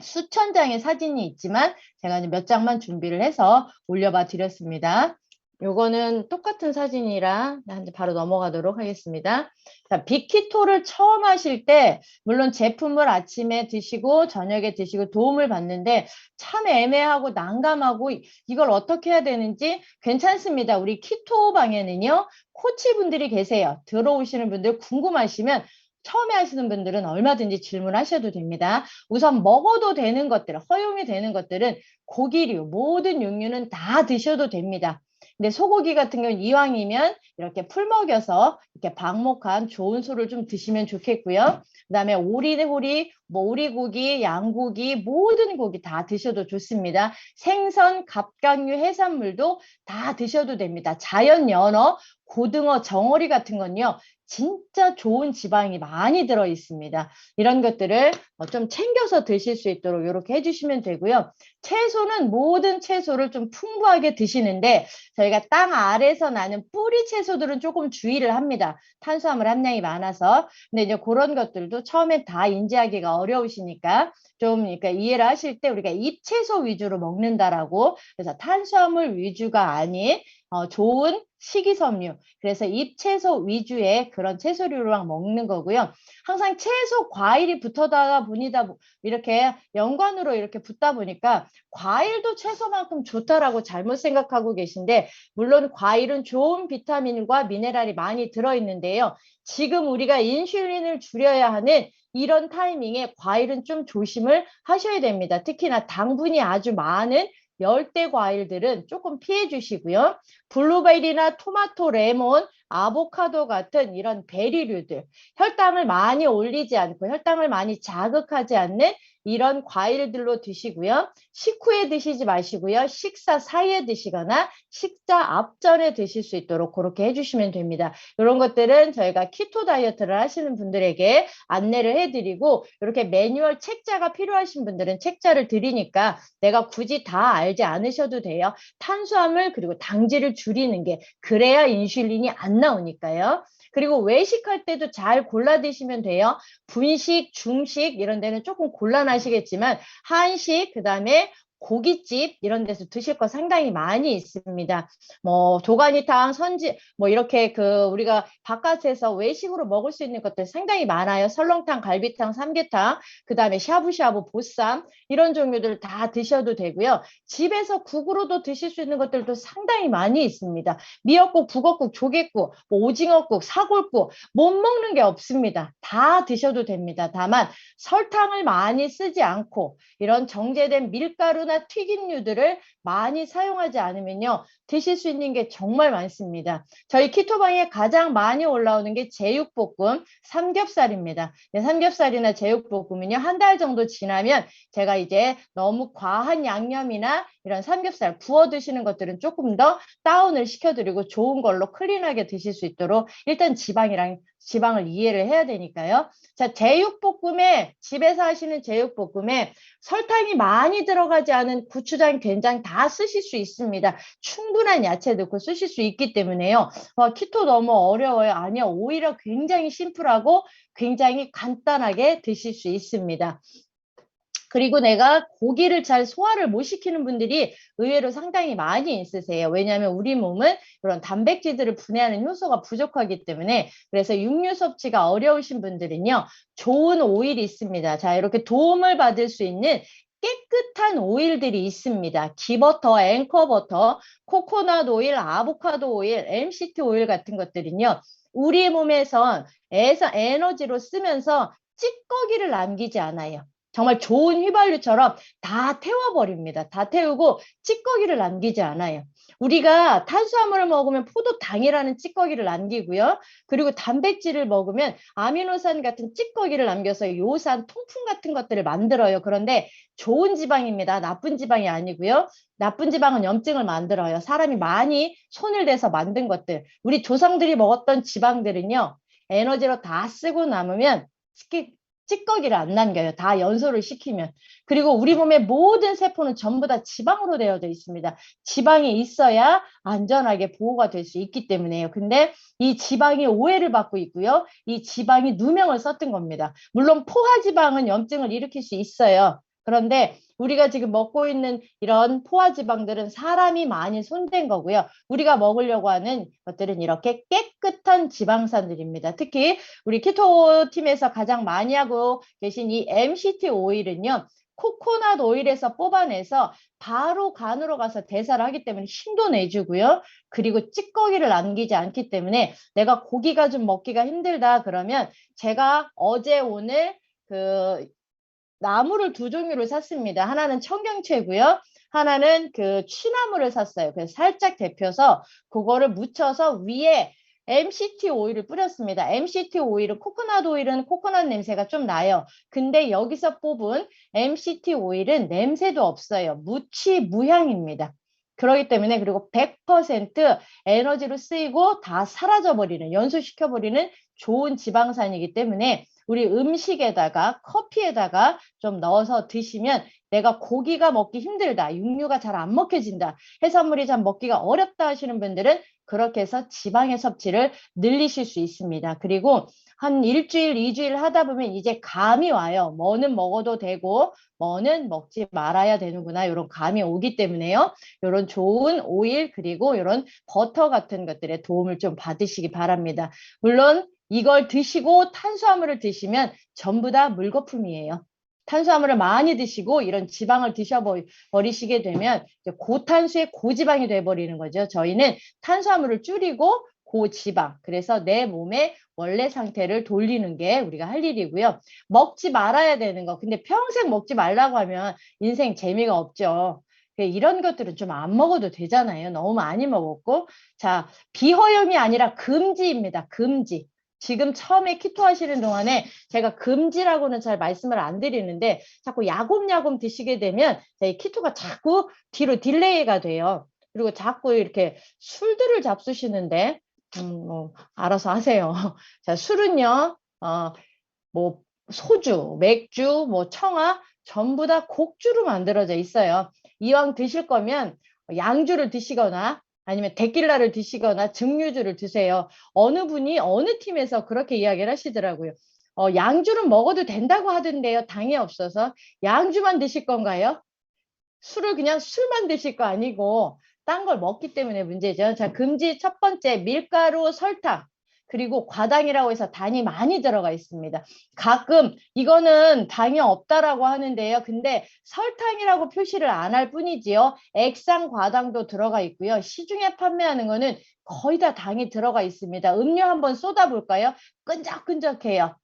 수천 장의 사진이 있지만 제가 몇 장만 준비를 해서 올려봐 드렸습니다. 요거는 똑같은 사진이라 바로 넘어가도록 하겠습니다. 자, 빅키토를 처음 하실 때 물론 제품을 아침에 드시고 저녁에 드시고 도움을 받는데 참 애매하고 난감하고 이걸 어떻게 해야 되는지 괜찮습니다. 우리 키토 방에는요 코치분들이 계세요. 들어오시는 분들 궁금하시면 처음에 하시는 분들은 얼마든지 질문하셔도 됩니다. 우선 먹어도 되는 것들, 허용이 되는 것들은 고기류, 모든 육류는 다 드셔도 됩니다. 근데 소고기 같은 경우는 이왕이면 이렇게 풀 먹여서 이렇게 방목한 좋은 소를 좀 드시면 좋겠고요. 그다음에 오리고기, 뭐 오리고기, 양고기, 모든 고기 다 드셔도 좋습니다. 생선, 갑각류, 해산물도 다 드셔도 됩니다. 자연 연어, 고등어, 정어리 같은 건요. 진짜 좋은 지방이 많이 들어 있습니다. 이런 것들을 좀 챙겨서 드실 수 있도록 이렇게 해주시면 되고요. 채소는 모든 채소를 좀 풍부하게 드시는데 저희가 땅 아래에서 나는 뿌리 채소들은 조금 주의를 합니다. 탄수화물 함량이 많아서. 근데 이제 그런 것들도 처음에 다 인지하기가 어려우시니까 좀 그러니까 이해를 하실 때 우리가 잎채소 위주로 먹는다라고, 그래서 탄수화물 위주가 아닌 좋은 식이섬유, 그래서 잎채소 위주의 그런 채소류랑 먹는 거고요. 항상 채소, 과일이 붙어다 보니다 이렇게 연관으로 이렇게 붙다 보니까 과일도 채소만큼 좋다라고 잘못 생각하고 계신데 물론 과일은 좋은 비타민과 미네랄이 많이 들어있는데요. 지금 우리가 인슐린을 줄여야 하는 이런 타이밍에 과일은 좀 조심을 하셔야 됩니다. 특히나 당분이 아주 많은 열대 과일들은 조금 피해 주시고요. 블루베리나 토마토, 레몬, 아보카도 같은 이런 베리류들, 혈당을 많이 올리지 않고 혈당을 많이 자극하지 않는 이런 과일들로 드시고요. 식후에 드시지 마시고요. 식사 사이에 드시거나 식사 앞전에 드실 수 있도록 그렇게 해주시면 됩니다. 이런 것들은 저희가 키토 다이어트를 하시는 분들에게 안내를 해드리고 이렇게 매뉴얼 책자가 필요하신 분들은 책자를 드리니까 내가 굳이 다 알지 않으셔도 돼요. 탄수화물 그리고 당질을 줄이는 게 그래야 인슐린이 안 나오니까요. 그리고 외식할 때도 잘 골라 드시면 돼요. 분식, 중식 이런 데는 조금 곤란하시겠지만 한식, 그다음에 고깃집 이런 데서 드실 거 상당히 많이 있습니다. 뭐 도가니탕, 선지 뭐 이렇게 그 우리가 바깥에서 외식으로 먹을 수 있는 것들 상당히 많아요. 설렁탕, 갈비탕, 삼계탕, 그다음에 샤브샤브, 보쌈 이런 종류들 다 드셔도 되고요. 집에서 국으로도 드실 수 있는 것들도 상당히 많이 있습니다. 미역국, 북어국, 조개국, 뭐 오징어국, 사골국 못 먹는 게 없습니다. 다 드셔도 됩니다. 다만 설탕을 많이 쓰지 않고 이런 정제된 밀가루나 튀김류들을 많이 사용하지 않으면요. 드실 수 있는 게 정말 많습니다. 저희 키토방에 가장 많이 올라오는 게 제육볶음, 삼겹살입니다. 네, 삼겹살이나 제육볶음은요. 한 달 정도 지나면 제가 이제 너무 과한 양념이나 이런 삼겹살 구워 드시는 것들은 조금 더 다운을 시켜드리고 좋은 걸로 클린하게 드실 수 있도록 일단 지방을 이해를 해야 되니까요. 자, 제육볶음에 집에서 하시는 제육볶음에 설탕이 많이 들어가지 않은 고추장, 된장 다 쓰실 수 있습니다. 충분한 야채 넣고 쓰실 수 있기 때문에요. 키토 너무 어려워요. 아니요. 오히려 굉장히 심플하고 굉장히 간단하게 드실 수 있습니다. 그리고 내가 고기를 잘 소화를 못 시키는 분들이 의외로 상당히 많이 있으세요. 왜냐하면 우리 몸은 그런 단백질들을 분해하는 효소가 부족하기 때문에 그래서 육류 섭취가 어려우신 분들은요. 좋은 오일이 있습니다. 자, 이렇게 도움을 받을 수 있는 깨끗한 오일들이 있습니다. 기버터, 앵커버터, 코코넛 오일, 아보카도 오일, MCT 오일 같은 것들은요. 우리 몸에서 에너지로 쓰면서 찌꺼기를 남기지 않아요. 정말 좋은 휘발유처럼 다 태워버립니다. 다 태우고 찌꺼기를 남기지 않아요. 우리가 탄수화물을 먹으면 포도당이라는 찌꺼기를 남기고요. 그리고 단백질을 먹으면 아미노산 같은 찌꺼기를 남겨서 요산, 통풍 같은 것들을 만들어요. 그런데 좋은 지방입니다. 나쁜 지방이 아니고요. 나쁜 지방은 염증을 만들어요. 사람이 많이 손을 대서 만든 것들. 우리 조상들이 먹었던 지방들은요. 에너지로 다 쓰고 남으면 찌꺼기를 안 남겨요. 다 연소를 시키면. 그리고 우리 몸의 모든 세포는 전부 다 지방으로 되어져 있습니다. 지방이 있어야 안전하게 보호가 될 수 있기 때문에요. 근데 이 지방이 오해를 받고 있고요. 이 지방이 누명을 썼던 겁니다. 물론 포화지방은 염증을 일으킬 수 있어요. 그런데 우리가 지금 먹고 있는 이런 포화지방들은 사람이 많이 손댄 거고요. 우리가 먹으려고 하는 것들은 이렇게 깨끗한 지방산들입니다. 특히 우리 키토 팀에서 가장 많이 하고 계신 이 MCT 오일은요. 코코넛 오일에서 뽑아내서 바로 간으로 가서 대사를 하기 때문에 힘도 내주고요. 그리고 찌꺼기를 남기지 않기 때문에 내가 고기가 좀 먹기가 힘들다 그러면 제가 어제 오늘 그 나무를 두 종류를 샀습니다. 하나는 청경채고요. 하나는 그 취나무를 샀어요. 그래서 살짝 데펴서 그거를 묻혀서 위에 MCT 오일을 뿌렸습니다. MCT 오일은 코코넛 오일은 코코넛 냄새가 좀 나요. 근데 여기서 뽑은 MCT 오일은 냄새도 없어요. 무취무향입니다. 그렇기 때문에 그리고 100% 에너지로 쓰이고 다 사라져버리는 연소시켜버리는 좋은 지방산이기 때문에 우리 음식에다가 커피에다가 좀 넣어서 드시면 내가 고기가 먹기 힘들다, 육류가 잘 안 먹혀진다, 해산물이 잘 먹기가 어렵다 하시는 분들은 그렇게 해서 지방의 섭취를 늘리실 수 있습니다. 그리고 한 일주일, 2주일 하다 보면 이제 감이 와요. 뭐는 먹어도 되고 뭐는 먹지 말아야 되는구나. 이런 감이 오기 때문에요. 이런 좋은 오일 그리고 이런 버터 같은 것들의 도움을 좀 받으시기 바랍니다. 물론 이걸 드시고 탄수화물을 드시면 전부 다 물거품이에요. 탄수화물을 많이 드시고 이런 지방을 드셔버리시게 되면 고탄수의 고지방이 돼버리는 거죠. 저희는 탄수화물을 줄이고 고지방, 그래서 내 몸의 원래 상태를 돌리는 게 우리가 할 일이고요. 먹지 말아야 되는 거. 근데 평생 먹지 말라고 하면 인생 재미가 없죠. 이런 것들은 좀 안 먹어도 되잖아요. 너무 많이 먹었고. 자, 비허용이 아니라 금지입니다. 금지. 지금 처음에 키토 하시는 동안에 제가 금지라고는 잘 말씀을 안 드리는데 자꾸 야곱야곱 드시게 되면 키토가 자꾸 뒤로 딜레이가 돼요. 그리고 자꾸 이렇게 술들을 잡수시는데 알아서 하세요. 자, 술은요. 뭐 소주, 맥주, 뭐 청아 전부 다 곡주로 만들어져 있어요. 이왕 드실 거면 양주를 드시거나 아니면 데킬라를 드시거나 증류주를 드세요. 어느 분이 어느 팀에서 그렇게 이야기를 하시더라고요. 양주는 먹어도 된다고 하던데요. 당이 없어서. 양주만 드실 건가요? 술을 그냥 술만 드실 거 아니고 딴 걸 먹기 때문에 문제죠. 자, 금지 첫 번째 밀가루, 설탕. 그리고 과당이라고 해서 당이 많이 들어가 있습니다. 가끔 이거는 당이 없다라고 하는데요. 근데 설탕이라고 표시를 안 할 뿐이지요. 액상 과당도 들어가 있고요. 시중에 판매하는 거는 거의 다 당이 들어가 있습니다. 음료 한번 쏟아볼까요? 끈적끈적해요.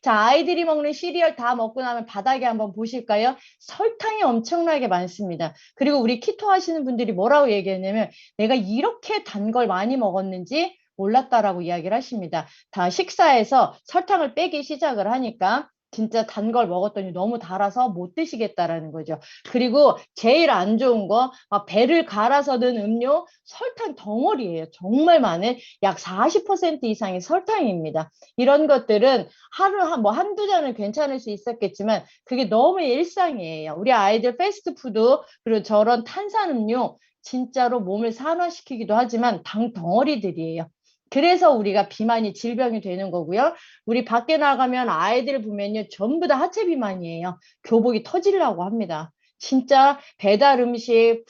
자, 아이들이 먹는 시리얼 다 먹고 나면 바닥에 한번 보실까요? 설탕이 엄청나게 많습니다. 그리고 우리 키토 하시는 분들이 뭐라고 얘기했냐면 내가 이렇게 단 걸 많이 먹었는지 몰랐다라고 이야기를 하십니다. 다 식사에서 설탕을 빼기 시작을 하니까 진짜 단 걸 먹었더니 너무 달아서 못 드시겠다라는 거죠. 그리고 제일 안 좋은 거 배를 갈아서 든 음료 설탕 덩어리예요. 정말 많은 약 40% 이상이 설탕입니다. 이런 것들은 하루 뭐 한두 잔은 괜찮을 수 있었겠지만 그게 너무 일상이에요. 우리 아이들 패스트푸드 그리고 저런 탄산음료 진짜로 몸을 산화시키기도 하지만 당 덩어리들이에요. 그래서 우리가 비만이 질병이 되는 거고요. 우리 밖에 나가면 아이들 보면요. 전부 다 하체 비만이에요. 교복이 터지려고 합니다. 진짜 배달 음식,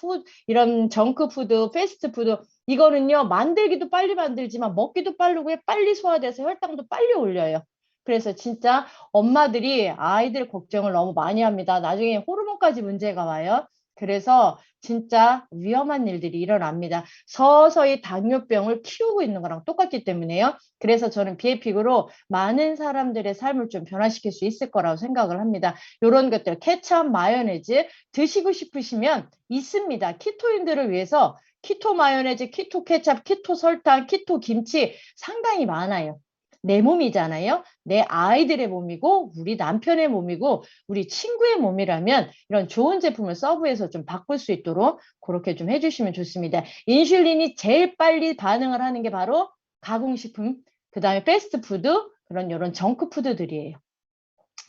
이런 정크푸드, 패스트푸드 이거는요. 만들기도 빨리 만들지만 먹기도 빠르고요. 빨리 소화돼서 혈당도 빨리 올려요. 그래서 진짜 엄마들이 아이들 걱정을 너무 많이 합니다. 나중에 호르몬까지 문제가 와요. 그래서 진짜 위험한 일들이 일어납니다. 서서히 당뇨병을 키우고 있는 거랑 똑같기 때문에요. 그래서 저는 비에픽으로 많은 사람들의 삶을 좀 변화시킬 수 있을 거라고 생각을 합니다. 이런 것들, 케찹, 마요네즈 드시고 싶으시면 있습니다. 키토인들을 위해서 키토 마요네즈, 키토 케찹, 키토 설탕, 키토 김치 상당히 많아요. 내 몸이잖아요. 내 아이들의 몸이고 우리 남편의 몸이고 우리 친구의 몸이라면 이런 좋은 제품을 서브해서 좀 바꿀 수 있도록 그렇게 좀 해주시면 좋습니다. 인슐린이 제일 빨리 반응을 하는 게 바로 가공식품, 그 다음에 패스트푸드, 그런 이런 정크푸드들이에요.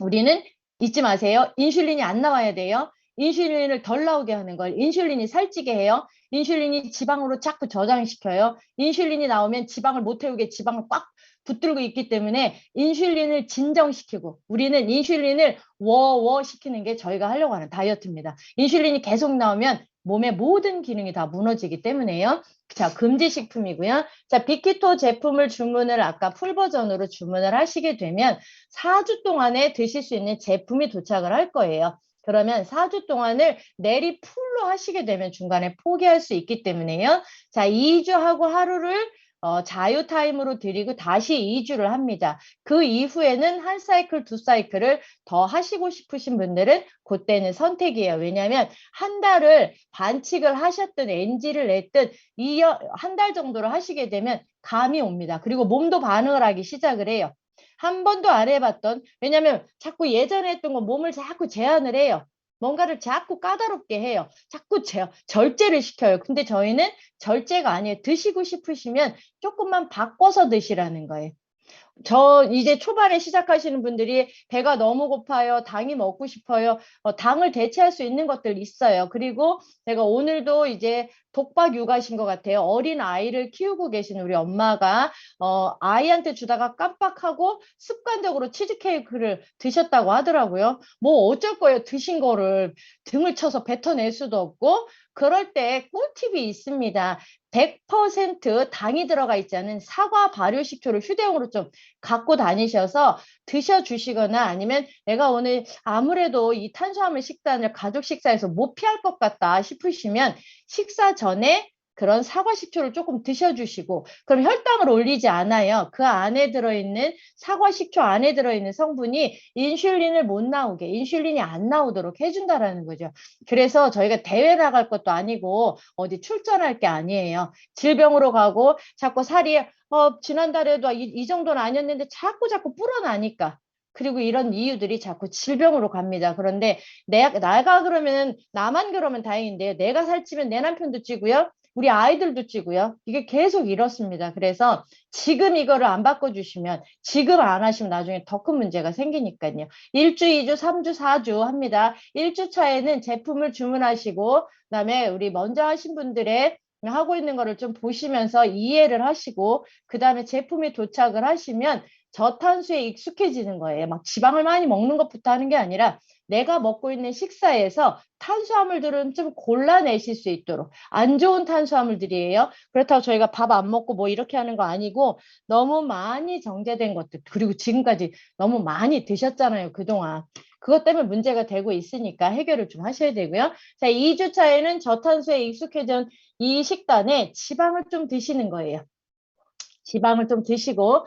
우리는 잊지 마세요. 인슐린이 안 나와야 돼요. 인슐린을 덜 나오게 하는 걸 인슐린이 살찌게 해요. 인슐린이 지방으로 자꾸 저장시켜요. 인슐린이 나오면 지방을 못 태우게 지방을 꽉 붙들고 있기 때문에 인슐린을 진정시키고 우리는 인슐린을 워워 시키는 게 저희가 하려고 하는 다이어트입니다. 인슐린이 계속 나오면 몸의 모든 기능이 다 무너지기 때문에요. 자, 금지식품이고요. 자, 빅키토 제품을 주문을 아까 풀 버전으로 주문을 하시게 되면 4주 동안에 드실 수 있는 제품이 도착을 할 거예요. 그러면 4주 동안을 내리 풀로 하시게 되면 중간에 포기할 수 있기 때문에요. 자, 2주하고 하루를 자유 타임으로 드리고 다시 2주를 합니다. 그 이후에는 한 사이클, 두 사이클을 더 하시고 싶으신 분들은 그때는 선택이에요. 왜냐하면 한 달을 반칙을 하셨든 NG를 냈든 한 달 정도를 하시게 되면 감이 옵니다. 그리고 몸도 반응을 하기 시작을 해요. 한 번도 안 해봤던, 왜냐면 자꾸 예전에 했던 거 몸을 자꾸 제한을 해요. 뭔가를 자꾸 까다롭게 해요. 자꾸 절제를 시켜요. 근데 저희는 절제가 아니에요. 드시고 싶으시면 조금만 바꿔서 드시라는 거예요. 저 이제 초반에 시작하시는 분들이 배가 너무 고파요. 당이 먹고 싶어요. 당을 대체할 수 있는 것들 있어요. 그리고 제가 오늘도 이제 독박 육아신 것 같아요. 어린 아이를 키우고 계신 우리 엄마가 아이한테 주다가 깜빡하고 습관적으로 치즈케이크를 드셨다고 하더라고요. 뭐 어쩔 거예요. 드신 거를 등을 쳐서 뱉어낼 수도 없고 그럴 때 꿀팁이 있습니다. 100% 당이 들어가 있지 않은 사과 발효식초를 휴대용으로 좀 갖고 다니셔서 드셔주시거나 아니면 내가 오늘 아무래도 이 탄수화물 식단을 가족 식사에서 못 피할 것 같다 싶으시면 식사 전에 그런 사과 식초를 조금 드셔주시고 그럼 혈당을 올리지 않아요. 그 안에 들어있는 사과 식초 안에 들어있는 성분이 인슐린을 못 나오게 인슐린이 안 나오도록 해준다라는 거죠. 그래서 저희가 대회 나갈 것도 아니고 어디 출전할 게 아니에요. 질병으로 가고 자꾸 살이 지난달에도 이 정도는 아니었는데 자꾸 불어나니까. 그리고 이런 이유들이 자꾸 질병으로 갑니다. 그런데 내가 그러면 나만 그러면 다행인데요. 내가 살찌면 내 남편도 찌고요. 우리 아이들도 찌고요. 이게 계속 이렇습니다. 그래서 지금 이거를 안 바꿔주시면 지금 안 하시면 나중에 더 큰 문제가 생기니까요. 1주, 2주, 3주, 4주 합니다. 1주 차에는 제품을 주문하시고 그다음에 우리 먼저 하신 분들의 하고 있는 거를 좀 보시면서 이해를 하시고 그다음에 제품이 도착을 하시면 저탄수에 익숙해지는 거예요. 막 지방을 많이 먹는 것부터 하는 게 아니라 내가 먹고 있는 식사에서 탄수화물들은 좀 골라내실 수 있도록 안 좋은 탄수화물들이에요. 그렇다고 저희가 밥 안 먹고 뭐 이렇게 하는 거 아니고 너무 많이 정제된 것들 그리고 지금까지 너무 많이 드셨잖아요. 그동안. 그것 때문에 문제가 되고 있으니까 해결을 좀 하셔야 되고요. 자, 2주 차에는 저탄수에 익숙해진 이 식단에 지방을 좀 드시는 거예요. 지방을 좀 드시고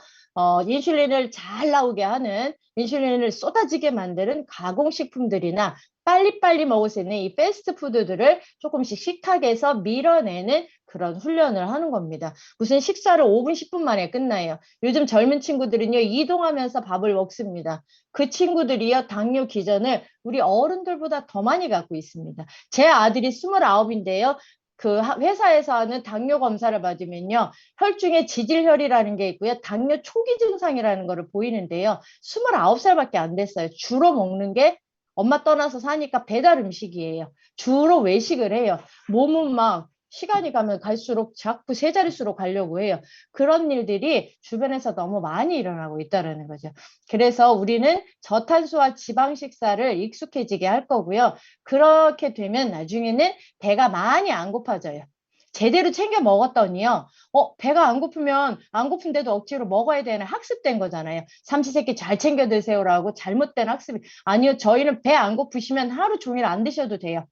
인슐린을 잘 나오게 하는, 인슐린을 쏟아지게 만드는 가공식품들이나 빨리빨리 먹을 수 있는 이 패스트푸드들을 조금씩 식탁에서 밀어내는 그런 훈련을 하는 겁니다. 무슨 식사를 5분, 10분 만에 끝나요. 요즘 젊은 친구들은요, 이동하면서 밥을 먹습니다. 그 친구들이요, 당뇨 기전을 우리 어른들보다 더 많이 갖고 있습니다. 제 아들이 29인데요. 그 회사에서 하는 당뇨 검사를 받으면요. 혈중에 지질혈이라는 게 있고요. 당뇨 초기 증상이라는 거를 보이는데요. 29살밖에 안 됐어요. 주로 먹는 게 엄마 떠나서 사니까 배달 음식이에요. 주로 외식을 해요. 몸은 막 시간이 가면 갈수록 자꾸 세 자릿수로 가려고 해요. 그런 일들이 주변에서 너무 많이 일어나고 있다는 거죠. 그래서 우리는 저탄수화 지방 식사를 익숙해지게 할 거고요. 그렇게 되면 나중에는 배가 많이 안 고파져요. 제대로 챙겨 먹었더니요. 배가 안 고프면 안 고픈데도 억지로 먹어야 되는 학습된 거잖아요. 삼시세끼 잘 챙겨 드세요라고 잘못된 학습이 아니요. 저희는 배 안 고프시면 하루 종일 안 드셔도 돼요.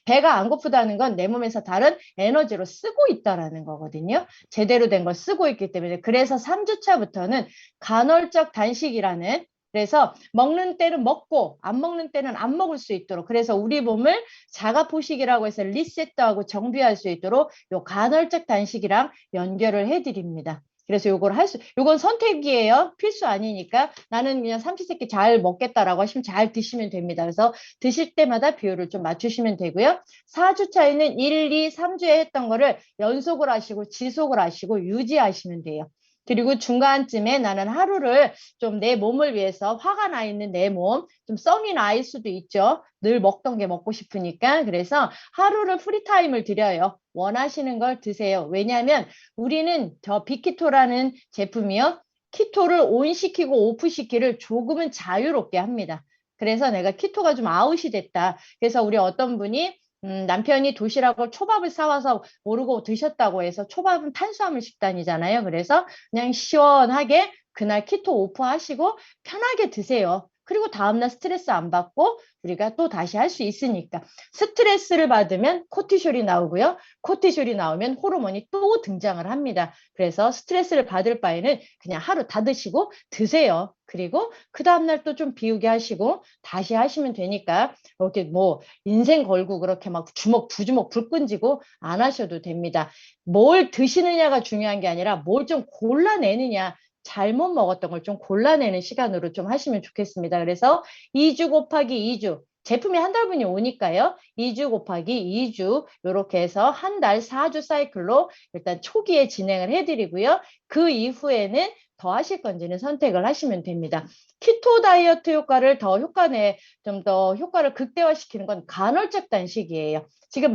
배가 안 고프다는 건 내 몸에서 다른 에너지로 쓰고 있다라는 거거든요. 제대로 된 걸 쓰고 있기 때문에. 그래서 3주차부터는 간헐적 단식이라는, 그래서 먹는 때는 먹고 안 먹는 때는 안 먹을 수 있도록, 그래서 우리 몸을 자가포식이라고 해서 리셋하고 정비할 수 있도록 요 간헐적 단식이랑 연결을 해드립니다. 그래서 요건 선택이에요. 필수 아니니까 나는 그냥 삼시세끼 잘 먹겠다라고 하시면 잘 드시면 됩니다. 그래서 드실 때마다 비율을 좀 맞추시면 되고요. 4주 차에는 1, 2, 3주에 했던 거를 연속을 하시고 지속을 하시고 유지하시면 돼요. 그리고 중간쯤에 나는 하루를 좀 내 몸을 위해서 화가 나 있는 내 몸, 좀 썽이 나일 수도 있죠. 늘 먹던 게 먹고 싶으니까. 그래서 하루를 프리타임을 드려요. 원하시는 걸 드세요. 왜냐하면 우리는 저 빅키토라는 제품이요. 키토를 온시키고 오프시키를 조금은 자유롭게 합니다. 그래서 내가 키토가 좀 아웃이 됐다. 그래서 우리 어떤 분이 남편이 도시락을 초밥을 싸와서 모르고 드셨다고 해서, 초밥은 탄수화물 식단이잖아요. 그래서 그냥 시원하게 그날 키토 오프 하시고 편하게 드세요. 그리고 다음날 스트레스 안 받고 우리가 또 다시 할 수 있으니까. 스트레스를 받으면 코티솔이 나오고요. 코티솔이 나오면 호르몬이 또 등장을 합니다. 그래서 스트레스를 받을 바에는 그냥 하루 다 드시고 드세요. 그리고 그 다음날 또 좀 비우게 하시고 다시 하시면 되니까, 이렇게 뭐 인생 걸고 그렇게 막 주먹 두 주먹 불 끈지고 안 하셔도 됩니다. 뭘 드시느냐가 중요한 게 아니라 뭘 좀 골라내느냐, 잘못 먹었던 걸 좀 골라내는 시간으로 좀 하시면 좋겠습니다. 그래서 2주 곱하기 2주, 제품이 한 달분이 오니까요. 2주 곱하기 2주 이렇게 해서 한 달 4주 사이클로 일단 초기에 진행을 해드리고요. 그 이후에는 더 하실 건지는 선택을 하시면 됩니다. 키토 다이어트 효과를 좀 더 효과를 극대화시키는 건 간헐적 단식이에요. 지금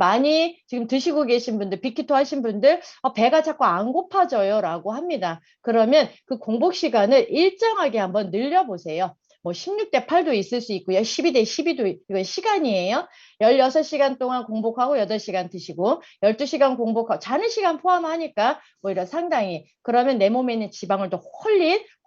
드시고 계신 분들, 빅키토 하신 분들, 배가 자꾸 안 고파져요 라고 합니다. 그러면 그 공복 시간을 일정하게 한번 늘려보세요. 뭐 16대 8도 있을 수 있고요. 12대 12도 이건 시간이에요. 16시간 동안 공복하고 8시간 드시고 12시간 공복하고 자는 시간 포함하니까 오히려 상당히, 그러면 내 몸에 있는 지방을 더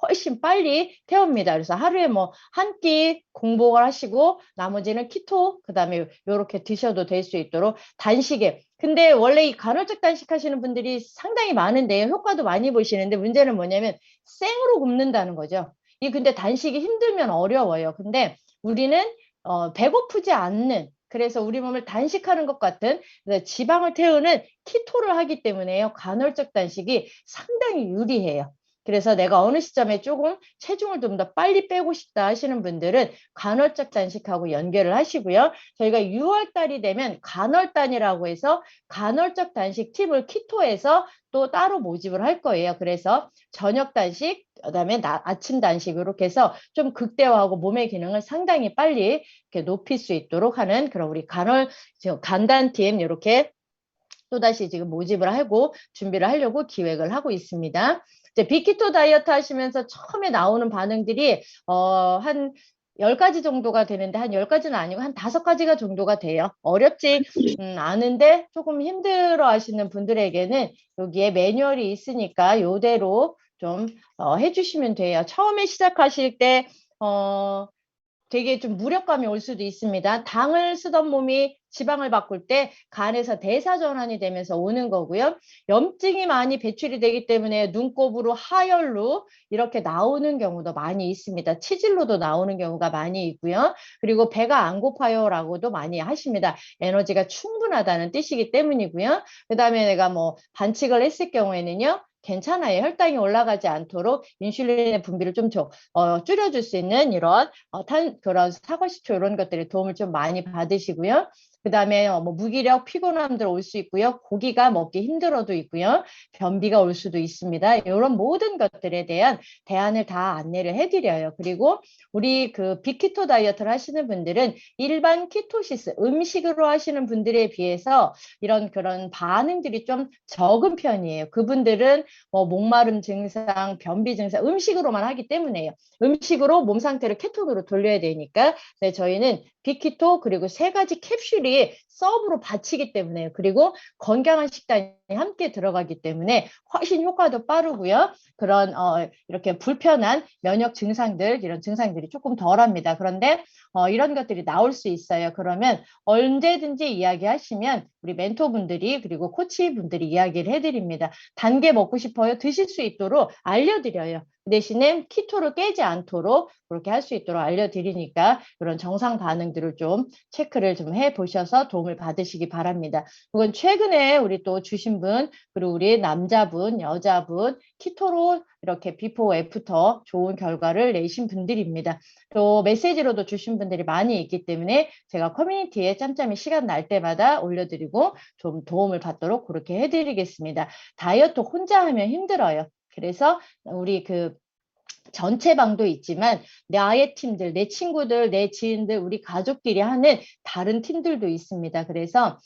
훨씬 빨리 태웁니다. 그래서 하루에 뭐 한 끼 공복을 하시고 나머지는 키토 그다음에 요렇게 드셔도 될 수 있도록 단식에. 근데 원래 이 간헐적 단식 하시는 분들이 상당히 많은데 효과도 많이 보시는데 문제는 뭐냐면 생으로 굶는다는 거죠. 이 근데 단식이 힘들면 어려워요. 근데 우리는 배고프지 않는, 그래서 우리 몸을 단식하는 것 같은 지방을 태우는 키토를 하기 때문에요. 간헐적 단식이 상당히 유리해요. 그래서 내가 어느 시점에 조금 체중을 좀 더 빨리 빼고 싶다 하시는 분들은 간헐적 단식하고 연결을 하시고요. 저희가 6월 달이 되면 간헐단이라고 해서 간헐적 단식 팁을 키토에서 또 따로 모집을 할 거예요. 그래서 저녁 단식, 그다음에 아침 단식 이렇게 해서 좀 극대화하고 몸의 기능을 상당히 빨리 이렇게 높일 수 있도록 하는 그런 우리 간단팀 이렇게 또다시 지금 모집을 하고 준비를 하려고 기획을 하고 있습니다. 이제 빅키토 다이어트 하시면서 처음에 나오는 반응들이 한 10가지 정도가 되는데, 한 10가지는 아니고 한 5가지가 정도가 돼요. 어렵지 않은데 조금 힘들어 하시는 분들에게는 여기에 매뉴얼이 있으니까 요대로 좀 해주시면 돼요. 처음에 시작하실 때 되게 좀 무력감이 올 수도 있습니다. 당을 쓰던 몸이 지방을 바꿀 때 간에서 대사전환이 되면서 오는 거고요. 염증이 많이 배출이 되기 때문에 눈곱으로 하열로 이렇게 나오는 경우도 많이 있습니다. 치질로도 나오는 경우가 많이 있고요. 그리고 배가 안 고파요라고도 많이 하십니다. 에너지가 충분하다는 뜻이기 때문이고요. 그다음에 내가 뭐 반칙을 했을 경우에는요. 괜찮아요. 혈당이 올라가지 않도록 인슐린의 분비를 좀 줄여줄 수 있는 이런 그런 사과식초 이런 것들의 도움을 좀 많이 받으시고요. 그다음에 뭐 무기력, 피곤함들 올 수 있고요. 고기가 먹기 힘들어도 있고요. 변비가 올 수도 있습니다. 이런 모든 것들에 대한 대안을 다 안내를 해드려요. 그리고 우리 그 빅키토 다이어트를 하시는 분들은 일반 키토시스 음식으로 하시는 분들에 비해서 이런 그런 반응들이 좀 적은 편이에요. 그분들은 뭐 목마름 증상, 변비 증상 음식으로만 하기 때문에요. 음식으로 몸 상태를 케톤으로 돌려야 되니까 네, 저희는 빅키토 그리고 3가지 캡슐이 서브로 받치기 때문에 그리고 건강한 식단이 함께 들어가기 때문에 훨씬 효과도 빠르고요. 그런 이렇게 불편한 면역 증상들 이런 증상들이 조금 덜합니다. 그런데 이런 것들이 나올 수 있어요. 그러면 언제든지 이야기하시면 우리 멘토분들이 그리고 코치분들이 이야기를 해드립니다. 단 게 먹고 싶어요? 드실 수 있도록 알려드려요. 대신에 키토를 깨지 않도록 그렇게 할 수 있도록 알려드리니까 그런 정상 반응들을 좀 체크를 좀 해보셔서 도움을 받으시기 바랍니다. 그건 최근에 우리 또 주신 분 그리고 우리 남자분, 여자분 키토로 이렇게 비포 애프터 좋은 결과를 내신 분들입니다. 또 메시지로도 주신 분들이 많이 있기 때문에 제가 커뮤니티에 짬짬이 시간 날 때마다 올려드리고 좀 도움을 받도록 그렇게 해드리겠습니다. 다이어트 혼자 하면 힘들어요. 그래서 우리 그 전체 방도 있지만 나의 팀들, 내 친구들, 내 지인들, 우리 가족끼리 하는 다른 팀들도 있습니다. 그래서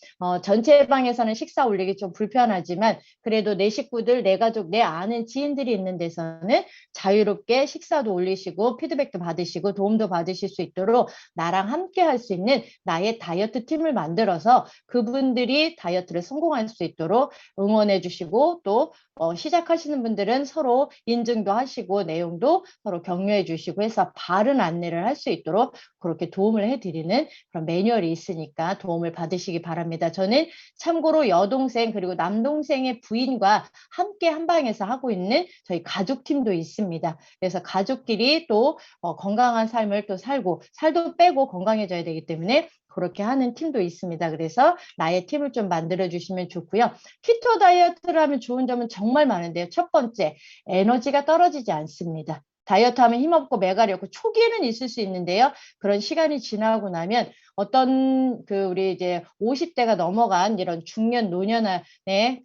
전체 방에서는 식사 올리기 좀 불편하지만 그래도 내 식구들, 내 가족, 내 아는 지인들이 있는 데서는 자유롭게 식사도 올리시고 피드백도 받으시고 도움도 받으실 수 있도록 나랑 함께 할 수 있는 나의 다이어트 팀을 만들어서 그분들이 다이어트를 성공할 수 있도록 응원해 주시고 또 시작하시는 분들은 서로 인증도 하시고 내용도 서로 격려해 주시고 해서 바른 안내를 할 수 있도록 그렇게 도움을 해드리는 그런 매뉴얼이 있으니까 도움을 받으시기 바랍니다. 저는 참고로 여동생 그리고 남동생의 부인과 함께 한 방에서 하고 있는 저희 가족팀도 있습니다. 그래서 가족끼리 또 건강한 삶을 또 살고 살도 빼고 건강해져야 되기 때문에 그렇게 하는 팀도 있습니다. 그래서 나의 팀을 좀 만들어 주시면 좋고요. 키토 다이어트를 하면 좋은 점은 정말 많은데요. 첫 번째, 에너지가 떨어지지 않습니다. 다이어트 하면 힘없고 매갈이 없고 초기에는 있을 수 있는데요. 그런 시간이 지나고 나면 어떤 우리 이제 50대가 넘어간 이런 중년 노년의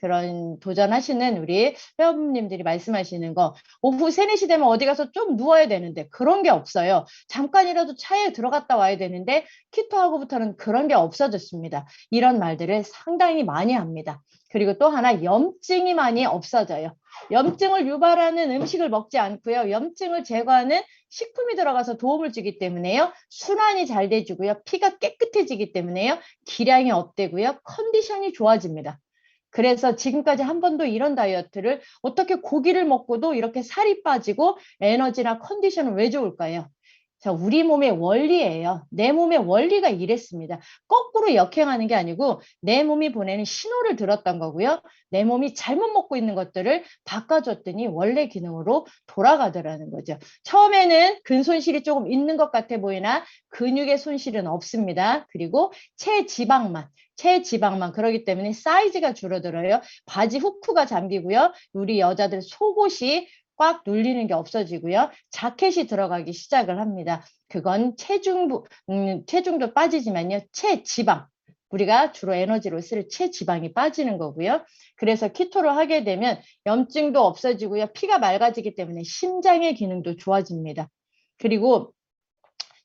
그런 도전하시는 우리 회원님들이 말씀하시는 거 오후 3, 4시 되면 어디 가서 좀 누워야 되는데 그런 게 없어요. 잠깐이라도 차에 들어갔다 와야 되는데 키토하고부터는 그런 게 없어졌습니다. 이런 말들을 상당히 많이 합니다. 그리고 또 하나 염증이 많이 없어져요. 염증을 유발하는 음식을 먹지 않고요. 염증을 제거하는 식품이 들어가서 도움을 주기 때문에요. 순환이 잘 돼주고요. 피가 깨끗해지기 때문에요. 기량이 업되고요. 컨디션이 좋아집니다. 그래서 지금까지 한 번도 이런 다이어트를 어떻게 고기를 먹고도 이렇게 살이 빠지고 에너지나 컨디션은 왜 좋을까요? 자, 우리 몸의 원리예요. 내 몸의 원리가 이랬습니다. 거꾸로 역행하는 게 아니고 내 몸이 보내는 신호를 들었던 거고요. 내 몸이 잘못 먹고 있는 것들을 바꿔줬더니 원래 기능으로 돌아가더라는 거죠. 처음에는 근손실이 조금 있는 것 같아 보이나 근육의 손실은 없습니다. 그리고 체지방만 그러기 때문에 사이즈가 줄어들어요. 바지 후크가 잠기고요. 우리 여자들 속옷이 꽉 눌리는 게 없어지고요. 자켓이 들어가기 시작을 합니다. 그건 체중도 빠지지만요. 체지방. 우리가 주로 에너지로 쓸 체지방이 빠지는 거고요. 그래서 키토를 하게 되면 염증도 없어지고요. 피가 맑아지기 때문에 심장의 기능도 좋아집니다. 그리고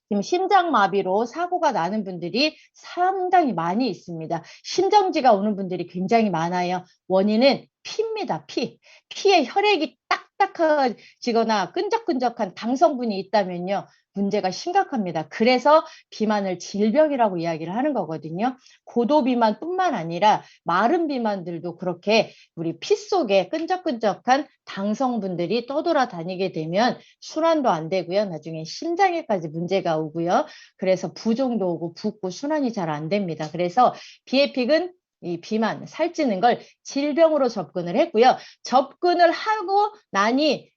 지금 심장마비로 사고가 나는 분들이 상당히 많이 있습니다. 심정지가 오는 분들이 굉장히 많아요. 원인은 피입니다. 피에 혈액이 딱딱해지거나 끈적끈적한 당 성분이 있다면요. 문제가 심각합니다. 그래서 비만을 질병이라고 이야기를 하는 거거든요. 고도 비만뿐만 아니라 마른 비만들도 그렇게 우리 피 속에 끈적끈적한 당 성분들이 떠돌아다니게 되면 순환도 안 되고요. 나중에 심장에까지 문제가 오고요. 그래서 부종도 오고 붓고 순환이 잘 안 됩니다. 그래서 비에픽은 이 비만, 살찌는 걸 질병으로 접근을 했고요. 접근을 하고 나니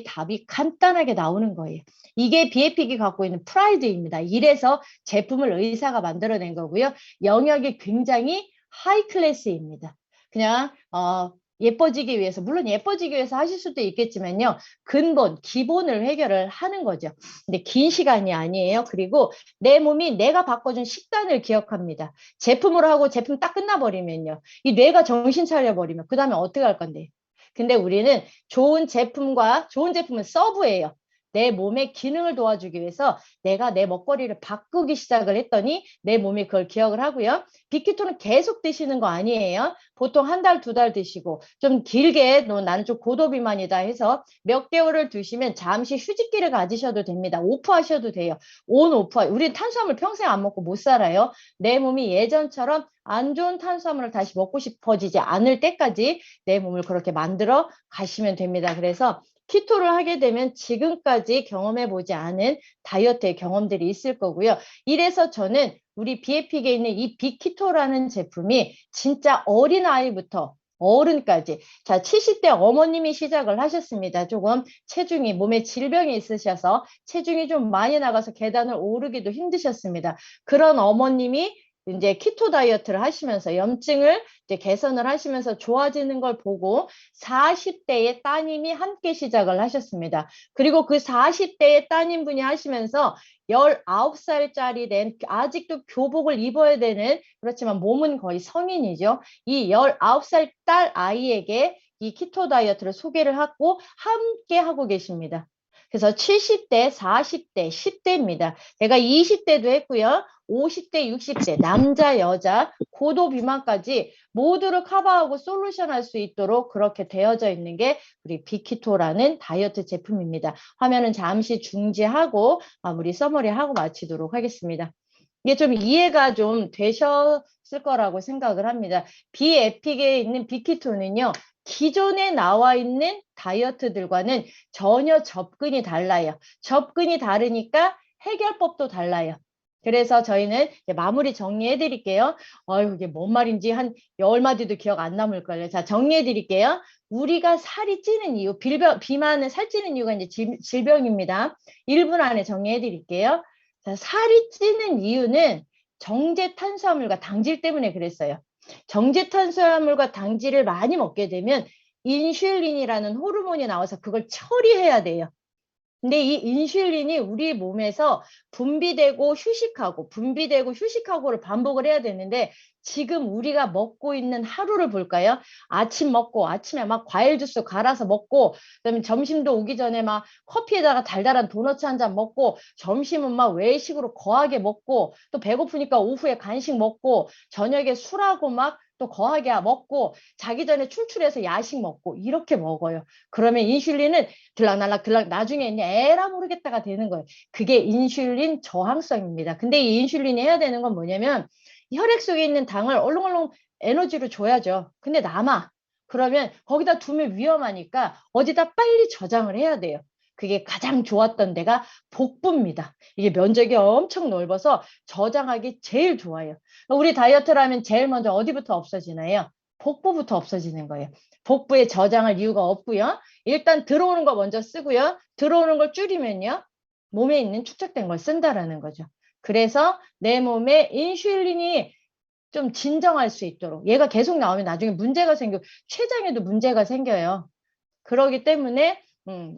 답이 간단하게 나오는 거예요. 이게 비에픽이 갖고 있는 프라이드입니다. 이래서 제품을 의사가 만들어낸 거고요. 영역이 굉장히 하이 클래스입니다. 그냥 예뻐지기 위해서, 물론 예뻐지기 위해서 하실 수도 있겠지만요. 근본, 기본을 해결을 하는 거죠. 근데 긴 시간이 아니에요. 그리고 내 몸이 내가 바꿔준 식단을 기억합니다. 제품으로 하고 제품 딱 끝나버리면요. 이 뇌가 정신 차려버리면 그 다음에 어떻게 할 건데? 근데 우리는 좋은 제품은 서브예요. 내 몸의 기능을 도와주기 위해서 내가 내 먹거리를 바꾸기 시작을 했더니 내 몸이 그걸 기억을 하고요. 빅키토는 계속 드시는 거 아니에요. 보통 한 달, 두 달 드시고 좀 길게 나는 좀 고도비만이다 해서 몇 개월을 드시면 잠시 휴식기를 가지셔도 됩니다. 오프하셔도 돼요. 온 오프. 우리 탄수화물 평생 안 먹고 못 살아요. 내 몸이 예전처럼 안 좋은 탄수화물을 다시 먹고 싶어지지 않을 때까지 내 몸을 그렇게 만들어 가시면 됩니다. 그래서 키토를 하게 되면 지금까지 경험해보지 않은 다이어트의 경험들이 있을 거고요. 이래서 저는 우리 비에픽에 있는 이 빅키토라는 제품이 진짜 어린아이부터 어른까지, 자, 70대 어머님이 시작을 하셨습니다. 조금 체중이, 몸에 질병이 있으셔서 체중이 좀 많이 나가서 계단을 오르기도 힘드셨습니다. 그런 어머님이 이제 키토 다이어트를 하시면서 염증을 이제 개선을 하시면서 좋아지는 걸 보고 40대의 따님이 함께 시작을 하셨습니다. 그리고 그 40대의 따님분이 하시면서 19살짜리 된 아직도 교복을 입어야 되는, 그렇지만 몸은 거의 성인이죠. 이 19살 딸 아이에게 이 키토 다이어트를 소개를 하고 함께 하고 계십니다. 그래서 70대, 40대, 10대입니다. 제가 20대도 했고요. 50대, 60대, 남자, 여자, 고도 비만까지 모두를 커버하고 솔루션 할 수 있도록 그렇게 되어져 있는 게 우리 빅키토라는 다이어트 제품입니다. 화면은 잠시 중지하고 마무리 서머리하고 마치도록 하겠습니다. 이게 좀 이해가 좀 되셨을 거라고 생각을 합니다. 비에픽에 있는 빅키토는요. 기존에 나와 있는 다이어트들과는 전혀 접근이 달라요. 접근이 다르니까 해결법도 달라요. 그래서 저희는 마무리 정리해 드릴게요. 이게 뭔 말인지 한 10마디도 기억 안 남을걸요. 자, 정리해 드릴게요. 우리가 살이 찌는 이유, 비만은 살찌는 이유가 이제 질병입니다. 1분 안에 정리해 드릴게요. 자, 살이 찌는 이유는 정제 탄수화물과 당질 때문에 그랬어요. 정제 탄수화물과 당질을 많이 먹게 되면 인슐린이라는 호르몬이 나와서 그걸 처리해야 돼요. 근데 이 인슐린이 우리 몸에서 분비되고 휴식하고를 반복을 해야 되는데 지금 우리가 먹고 있는 하루를 볼까요? 아침 먹고 아침에 막 과일 주스 갈아서 먹고 그다음에 점심도 오기 전에 막 커피에다가 달달한 도너츠 한 잔 먹고 점심은 막 외식으로 거하게 먹고 또 배고프니까 오후에 간식 먹고 저녁에 술하고 막 또 거하게 먹고 자기 전에 출출해서 야식 먹고 이렇게 먹어요. 그러면 인슐린은 들락날락 나중에 에라 모르겠다가 되는 거예요. 그게 인슐린 저항성입니다. 근데 이 인슐린이 해야 되는 건 뭐냐면 혈액 속에 있는 당을 얼렁얼렁 에너지로 줘야죠. 근데 남아. 그러면 거기다 두면 위험하니까 어디다 빨리 저장을 해야 돼요. 그게 가장 좋았던 데가 복부입니다. 이게 면적이 엄청 넓어서 저장하기 제일 좋아요. 우리 다이어트를 하면 제일 먼저 어디부터 없어지나요? 복부부터 없어지는 거예요. 복부에 저장할 이유가 없고요. 일단 들어오는 거 먼저 쓰고요. 들어오는 걸 줄이면요. 몸에 있는 축적된 걸 쓴다라는 거죠. 그래서 내 몸에 인슐린이 좀 진정할 수 있도록 얘가 계속 나오면 나중에 문제가 췌장에도 문제가 생겨요. 그러기 때문에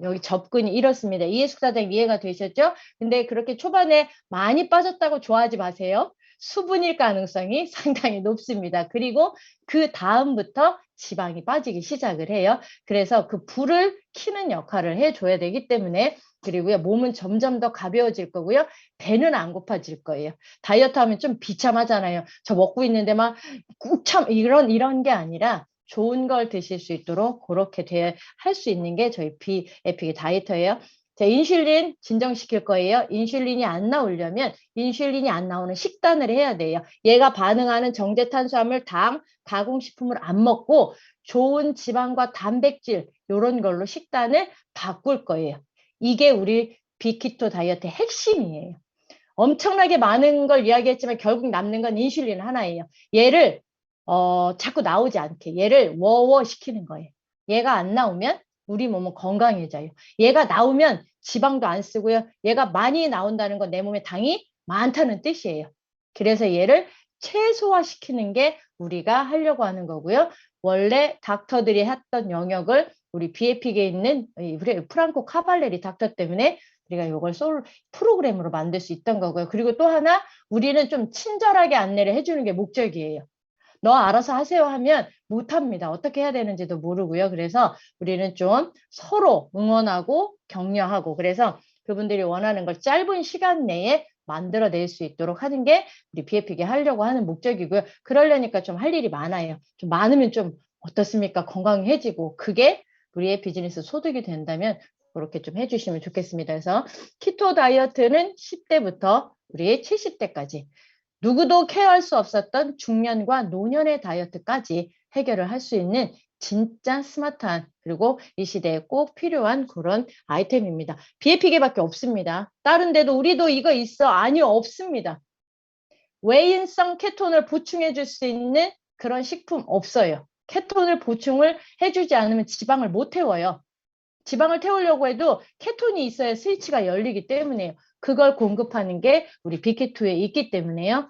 여기 접근이 이렇습니다. 이해숙사장 이해가 되셨죠? 근데 그렇게 초반에 많이 빠졌다고 좋아하지 마세요. 수분일 가능성이 상당히 높습니다. 그리고 그 다음부터 지방이 빠지기 시작을 해요. 그래서 그 불을 켜는 역할을 해줘야 되기 때문에 그리고요 몸은 점점 더 가벼워질 거고요. 배는 안 고파질 거예요. 다이어트 하면 좀 비참하잖아요. 저 먹고 있는데 막 꾹 참 이런 게 아니라 좋은 걸 드실 수 있도록 그렇게 할 수 있는 게 저희 비에픽의 다이어트예요. 자, 인슐린 진정시킬 거예요. 인슐린이 안 나오려면 인슐린이 안 나오는 식단을 해야 돼요. 얘가 반응하는 정제 탄수화물, 당, 가공식품을 안 먹고 좋은 지방과 단백질 이런 걸로 식단을 바꿀 거예요. 이게 우리 빅키토 다이어트의 핵심이에요. 엄청나게 많은 걸 이야기했지만 결국 남는 건 인슐린 하나예요. 얘를 자꾸 나오지 않게 얘를 워워시키는 거예요. 얘가 안 나오면 우리 몸은 건강해져요. 얘가 나오면 지방도 안 쓰고요. 얘가 많이 나온다는 건 내 몸에 당이 많다는 뜻이에요. 그래서 얘를 최소화시키는 게 우리가 하려고 하는 거고요. 원래 닥터들이 했던 영역을 우리 BAP계에 있는 프랑코 카발레리 닥터 때문에 우리가 이걸 프로그램으로 만들 수 있던 거고요. 그리고 또 하나 우리는 좀 친절하게 안내를 해주는 게 목적이에요. 너 알아서 하세요 하면 못합니다. 어떻게 해야 되는지도 모르고요. 그래서 우리는 좀 서로 응원하고 격려하고 그래서 그분들이 원하는 걸 짧은 시간 내에 만들어낼 수 있도록 하는 게 우리 BFP게 하려고 하는 목적이고요. 그러려니까 좀 할 일이 많아요. 좀 많으면 좀 어떻습니까? 건강해지고 그게 우리의 비즈니스 소득이 된다면 그렇게 좀 해주시면 좋겠습니다. 그래서 키토 다이어트는 10대부터 우리 70대까지 누구도 케어할 수 없었던 중년과 노년의 다이어트까지 해결을 할 수 있는 진짜 스마트한 그리고 이 시대에 꼭 필요한 그런 아이템입니다. BAP계밖에 없습니다. 다른 데도 우리도 이거 있어? 아니요, 없습니다. 외인성 케톤을 보충해 줄 수 있는 그런 식품 없어요. 케톤을 보충을 해주지 않으면 지방을 못 태워요. 지방을 태우려고 해도 케톤이 있어야 스위치가 열리기 때문에요. 그걸 공급하는 게 우리 빅키토에 있기 때문에요.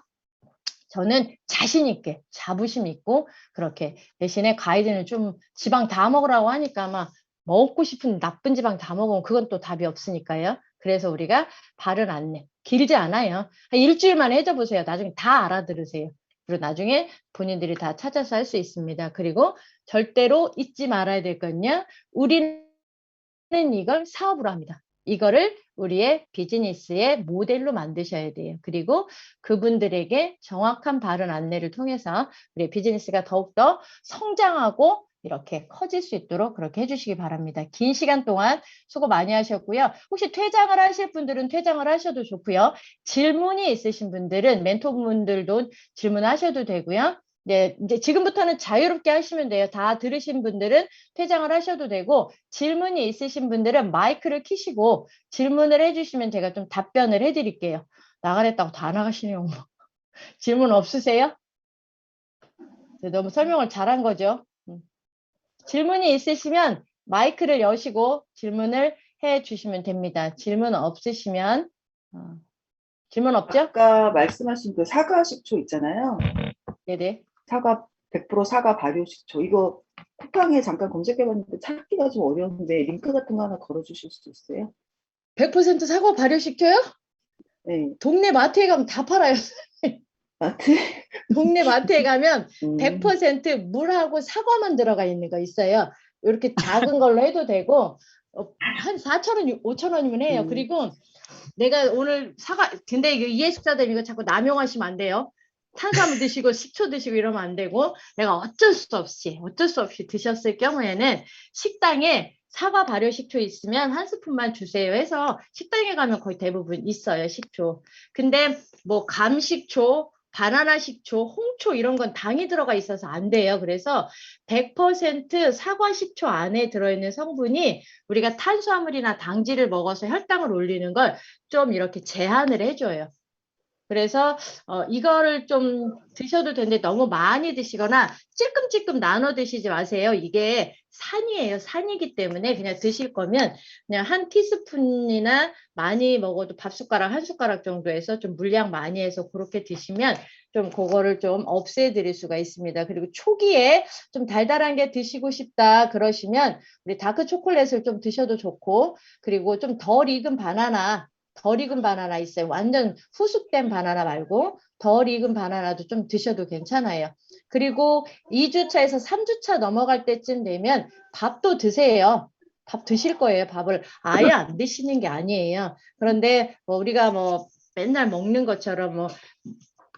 저는 자신 있게 자부심 있고 그렇게 대신에 가이드는 좀 지방 다 먹으라고 하니까 막 먹고 싶은 나쁜 지방 다 먹으면 그건 또 답이 없으니까요. 그래서 우리가 바른 안내 길지 않아요. 한 일주일만 해줘 보세요. 나중에 다 알아들으세요. 그리고 나중에 본인들이 다 찾아서 할 수 있습니다. 그리고 절대로 잊지 말아야 될 건요. 우리는 이걸 사업으로 합니다. 이거를 우리의 비즈니스의 모델로 만드셔야 돼요. 그리고 그분들에게 정확한 바른 안내를 통해서 우리 비즈니스가 더욱더 성장하고 이렇게 커질 수 있도록 그렇게 해주시기 바랍니다. 긴 시간 동안 수고 많이 하셨고요. 혹시 퇴장을 하실 분들은 퇴장을 하셔도 좋고요. 질문이 있으신 분들은 멘토분들도 질문하셔도 되고요. 네, 이제 지금부터는 자유롭게 하시면 돼요. 다 들으신 분들은 퇴장을 하셔도 되고 질문이 있으신 분들은 마이크를 켜시고 질문을 해주시면 제가 좀 답변을 해드릴게요. 나가랬다고 다 나가시네요. 질문 없으세요? 너무 설명을 잘한 거죠. 질문이 있으시면 마이크를 여시고 질문을 해주시면 됩니다. 질문 없으시면 질문 없죠? 아까 말씀하신 그 사과 식초 있잖아요. 네네. 사과 100% 사과 발효 식초 이거 쿠팡에 잠깐 검색해봤는데 찾기가 좀 어려운데 링크 같은 거 하나 걸어주실 수 있어요? 100% 사과 발효식초요? 네. 동네 마트에 가면 다 팔아요. 마트? 동네 마트에 가면 100% 물하고 사과만 들어가 있는 거 있어요. 이렇게 작은 걸로 해도 되고 한 4,000원, 5,000원이면 해요. 그리고 내가 오늘 사과 근데 이거 이해숙사들 이거 자꾸 남용하시면 안 돼요. 탄수화물 드시고 식초 드시고 이러면 안 되고 내가 어쩔 수 없이 드셨을 경우에는 식당에 사과 발효 식초 있으면 한 스푼만 주세요 해서 식당에 가면 거의 대부분 있어요, 식초. 근데 뭐 감식초, 바나나 식초, 홍초 이런 건 당이 들어가 있어서 안 돼요. 그래서 100% 사과 식초 안에 들어있는 성분이 우리가 탄수화물이나 당질을 먹어서 혈당을 올리는 걸 좀 이렇게 제한을 해줘요. 그래서 이거를 좀 드셔도 되는데 너무 많이 드시거나 찔끔찔끔 나눠 드시지 마세요. 이게 산이에요. 산이기 때문에 그냥 드실 거면 그냥 한 티스푼이나 많이 먹어도 밥 숟가락 한 숟가락 정도에서 좀 물량 많이 해서 그렇게 드시면 좀 그거를 좀 없애드릴 수가 있습니다. 그리고 초기에 좀 달달한 게 드시고 싶다 그러시면 우리 다크 초콜릿을 좀 드셔도 좋고 그리고 좀 덜 익은 바나나 있어요. 완전 후숙된 바나나 말고 덜 익은 바나나도 좀 드셔도 괜찮아요. 그리고 2주차에서 3주차 넘어갈 때쯤 되면 밥도 드세요. 밥 드실 거예요. 밥을 아예 안 드시는 게 아니에요. 그런데 뭐 우리가 뭐 맨날 먹는 것처럼 뭐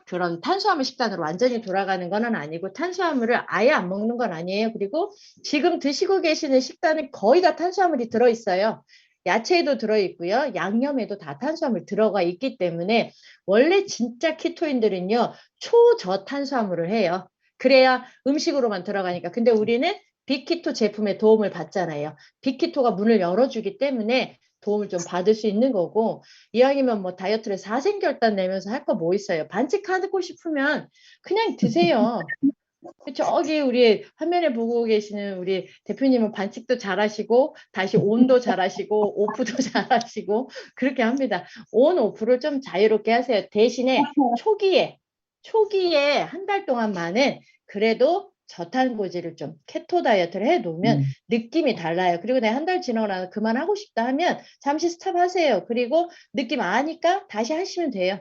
그런 탄수화물 식단으로 완전히 돌아가는 건 아니고 탄수화물을 아예 안 먹는 건 아니에요. 그리고 지금 드시고 계시는 식단은 거의 다 탄수화물이 들어있어요. 야채에도 들어있고요. 양념에도 다 탄수화물 들어가 있기 때문에 원래 진짜 키토인들은요. 초저탄수화물을 해요. 그래야 음식으로만 들어가니까. 근데 우리는 빅키토 제품의 도움을 받잖아요. 빅키토가 문을 열어주기 때문에 도움을 좀 받을 수 있는 거고 이왕이면 뭐 다이어트를 사생결단 내면서 할 거 뭐 있어요. 반칙하고 싶으면 그냥 드세요. 저기 우리 화면에 보고 계시는 우리 대표님은 반칙도 잘하시고 다시 온도 잘하시고 오프도 잘하시고 그렇게 합니다. 온 오프를 좀 자유롭게 하세요. 대신에 초기에 한 달 동안만은 그래도 저탄고지를 좀 케토 다이어트를 해 놓으면 느낌이 달라요. 그리고 내가 한 달 지나고 나서 그만하고 싶다 하면 잠시 스탑하세요. 그리고 느낌 아니까 다시 하시면 돼요.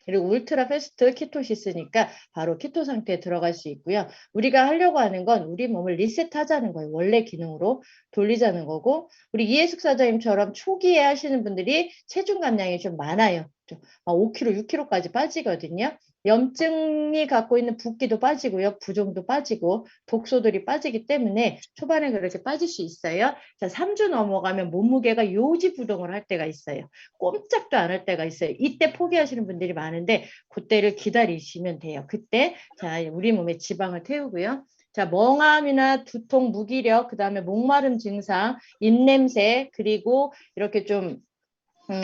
그리고 울트라 패스트 키토시스니까 바로 키토 상태에 들어갈 수 있고요. 우리가 하려고 하는 건 우리 몸을 리셋하자는 거예요. 원래 기능으로 돌리자는 거고 우리 이해숙 사장님처럼 초기에 하시는 분들이 체중 감량이 좀 많아요. 좀 5kg, 6kg까지 빠지거든요. 염증이 갖고 있는 붓기도 빠지고요. 부종도 빠지고 독소들이 빠지기 때문에 초반에 그렇게 빠질 수 있어요. 자, 3주 넘어가면 몸무게가 요지부동을 할 때가 있어요. 꼼짝도 안 할 때가 있어요. 이때 포기하시는 분들이 많은데 그때를 기다리시면 돼요. 그때 자, 우리 몸에 지방을 태우고요. 자, 멍함이나 두통, 무기력, 그다음에 목마름 증상, 입냄새, 그리고 이렇게 좀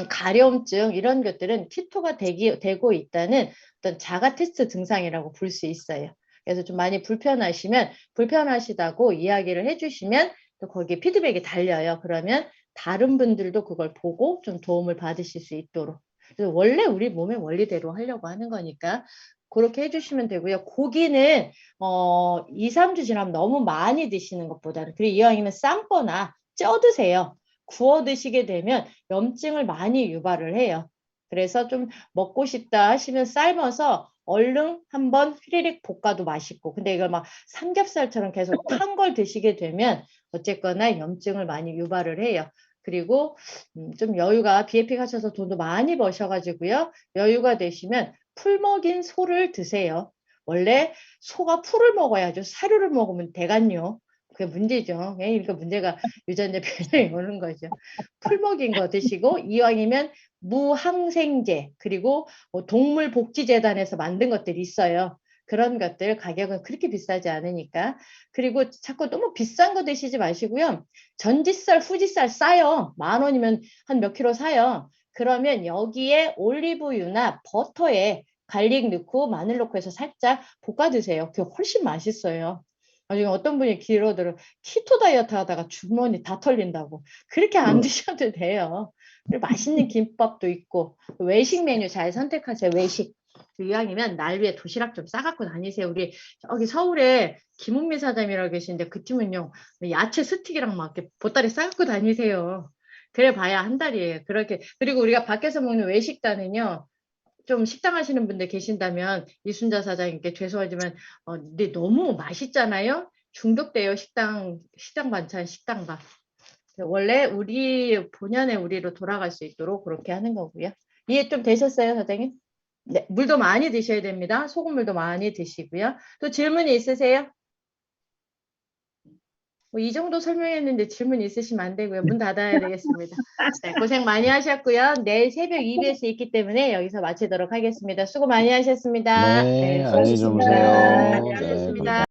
가려움증 이런 것들은 키토가 되고 있다는 어떤 자가 테스트 증상이라고 볼 수 있어요. 그래서 좀 많이 불편하시다고 이야기를 해주시면 또 거기에 피드백이 달려요. 그러면 다른 분들도 그걸 보고 좀 도움을 받으실 수 있도록. 그래서 원래 우리 몸의 원리대로 하려고 하는 거니까 그렇게 해주시면 되고요. 고기는 2, 3주 지나면 너무 많이 드시는 것보다는 그리고 이왕이면 삶거나 쪄 드세요. 구워 드시게 되면 염증을 많이 유발을 해요. 그래서 좀 먹고 싶다 하시면 삶아서 얼른 한번 휘리릭 볶아도 맛있고 근데 이걸 막 삼겹살처럼 계속 탄 걸 드시게 되면 어쨌거나 염증을 많이 유발을 해요. 그리고 좀 여유가 BFP 가셔서 돈도 많이 버셔가지고요. 여유가 되시면 풀 먹인 소를 드세요. 원래 소가 풀을 먹어야죠. 사료를 먹으면 대간요. 그게 문제죠. 그러니까 문제가 유전자 변형이 오는 거죠. 풀 먹인 거 드시고 이왕이면 무항생제 그리고 동물복지재단에서 만든 것들이 있어요. 그런 것들 가격은 그렇게 비싸지 않으니까. 그리고 자꾸 너무 비싼 거 드시지 마시고요. 전지살, 후지살 싸요. 10,000원이면 한 몇 킬로 사요. 그러면 여기에 올리브유나 버터에 갈릭 넣고 마늘 넣고 해서 살짝 볶아 드세요. 그게 훨씬 맛있어요. 나중에 어떤 분이 길어들어 키토 다이어트 하다가 주머니 다 털린다고. 그렇게 안 드셔도 돼요. 그리고 맛있는 김밥도 있고 외식 메뉴 잘 선택하세요. 외식. 이왕이면 날 위해 도시락 좀 싸갖고 다니세요. 우리 저기 서울에 김은미 사장님이라고 계시는데 그 팀은요. 야채 스틱이랑 막 이렇게 보따리 싸갖고 다니세요. 그래 봐야 한 달이에요. 그렇게 그리고 우리가 밖에서 먹는 외식단은요. 좀 식당 하시는 분들 계신다면 이순자 사장님께 죄송하지만 근데 너무 맛있잖아요. 중독돼요. 식당 반찬, 식당밥. 원래 우리 본연의 우리로 돌아갈 수 있도록 그렇게 하는 거고요. 이해 좀 되셨어요, 사장님? 네, 물도 많이 드셔야 됩니다. 소금물도 많이 드시고요. 또 질문이 있으세요? 뭐 이 정도 설명했는데 질문 있으시면 안 되고요. 문 닫아야 되겠습니다. 네, 고생 많이 하셨고요. 내일 새벽 EBS 있기 때문에 여기서 마치도록 하겠습니다. 수고 많이 하셨습니다. 네, 네, 안녕히 수고하셨습니다. 주무세요. 네, 네, 하셨습니다. 굿바이.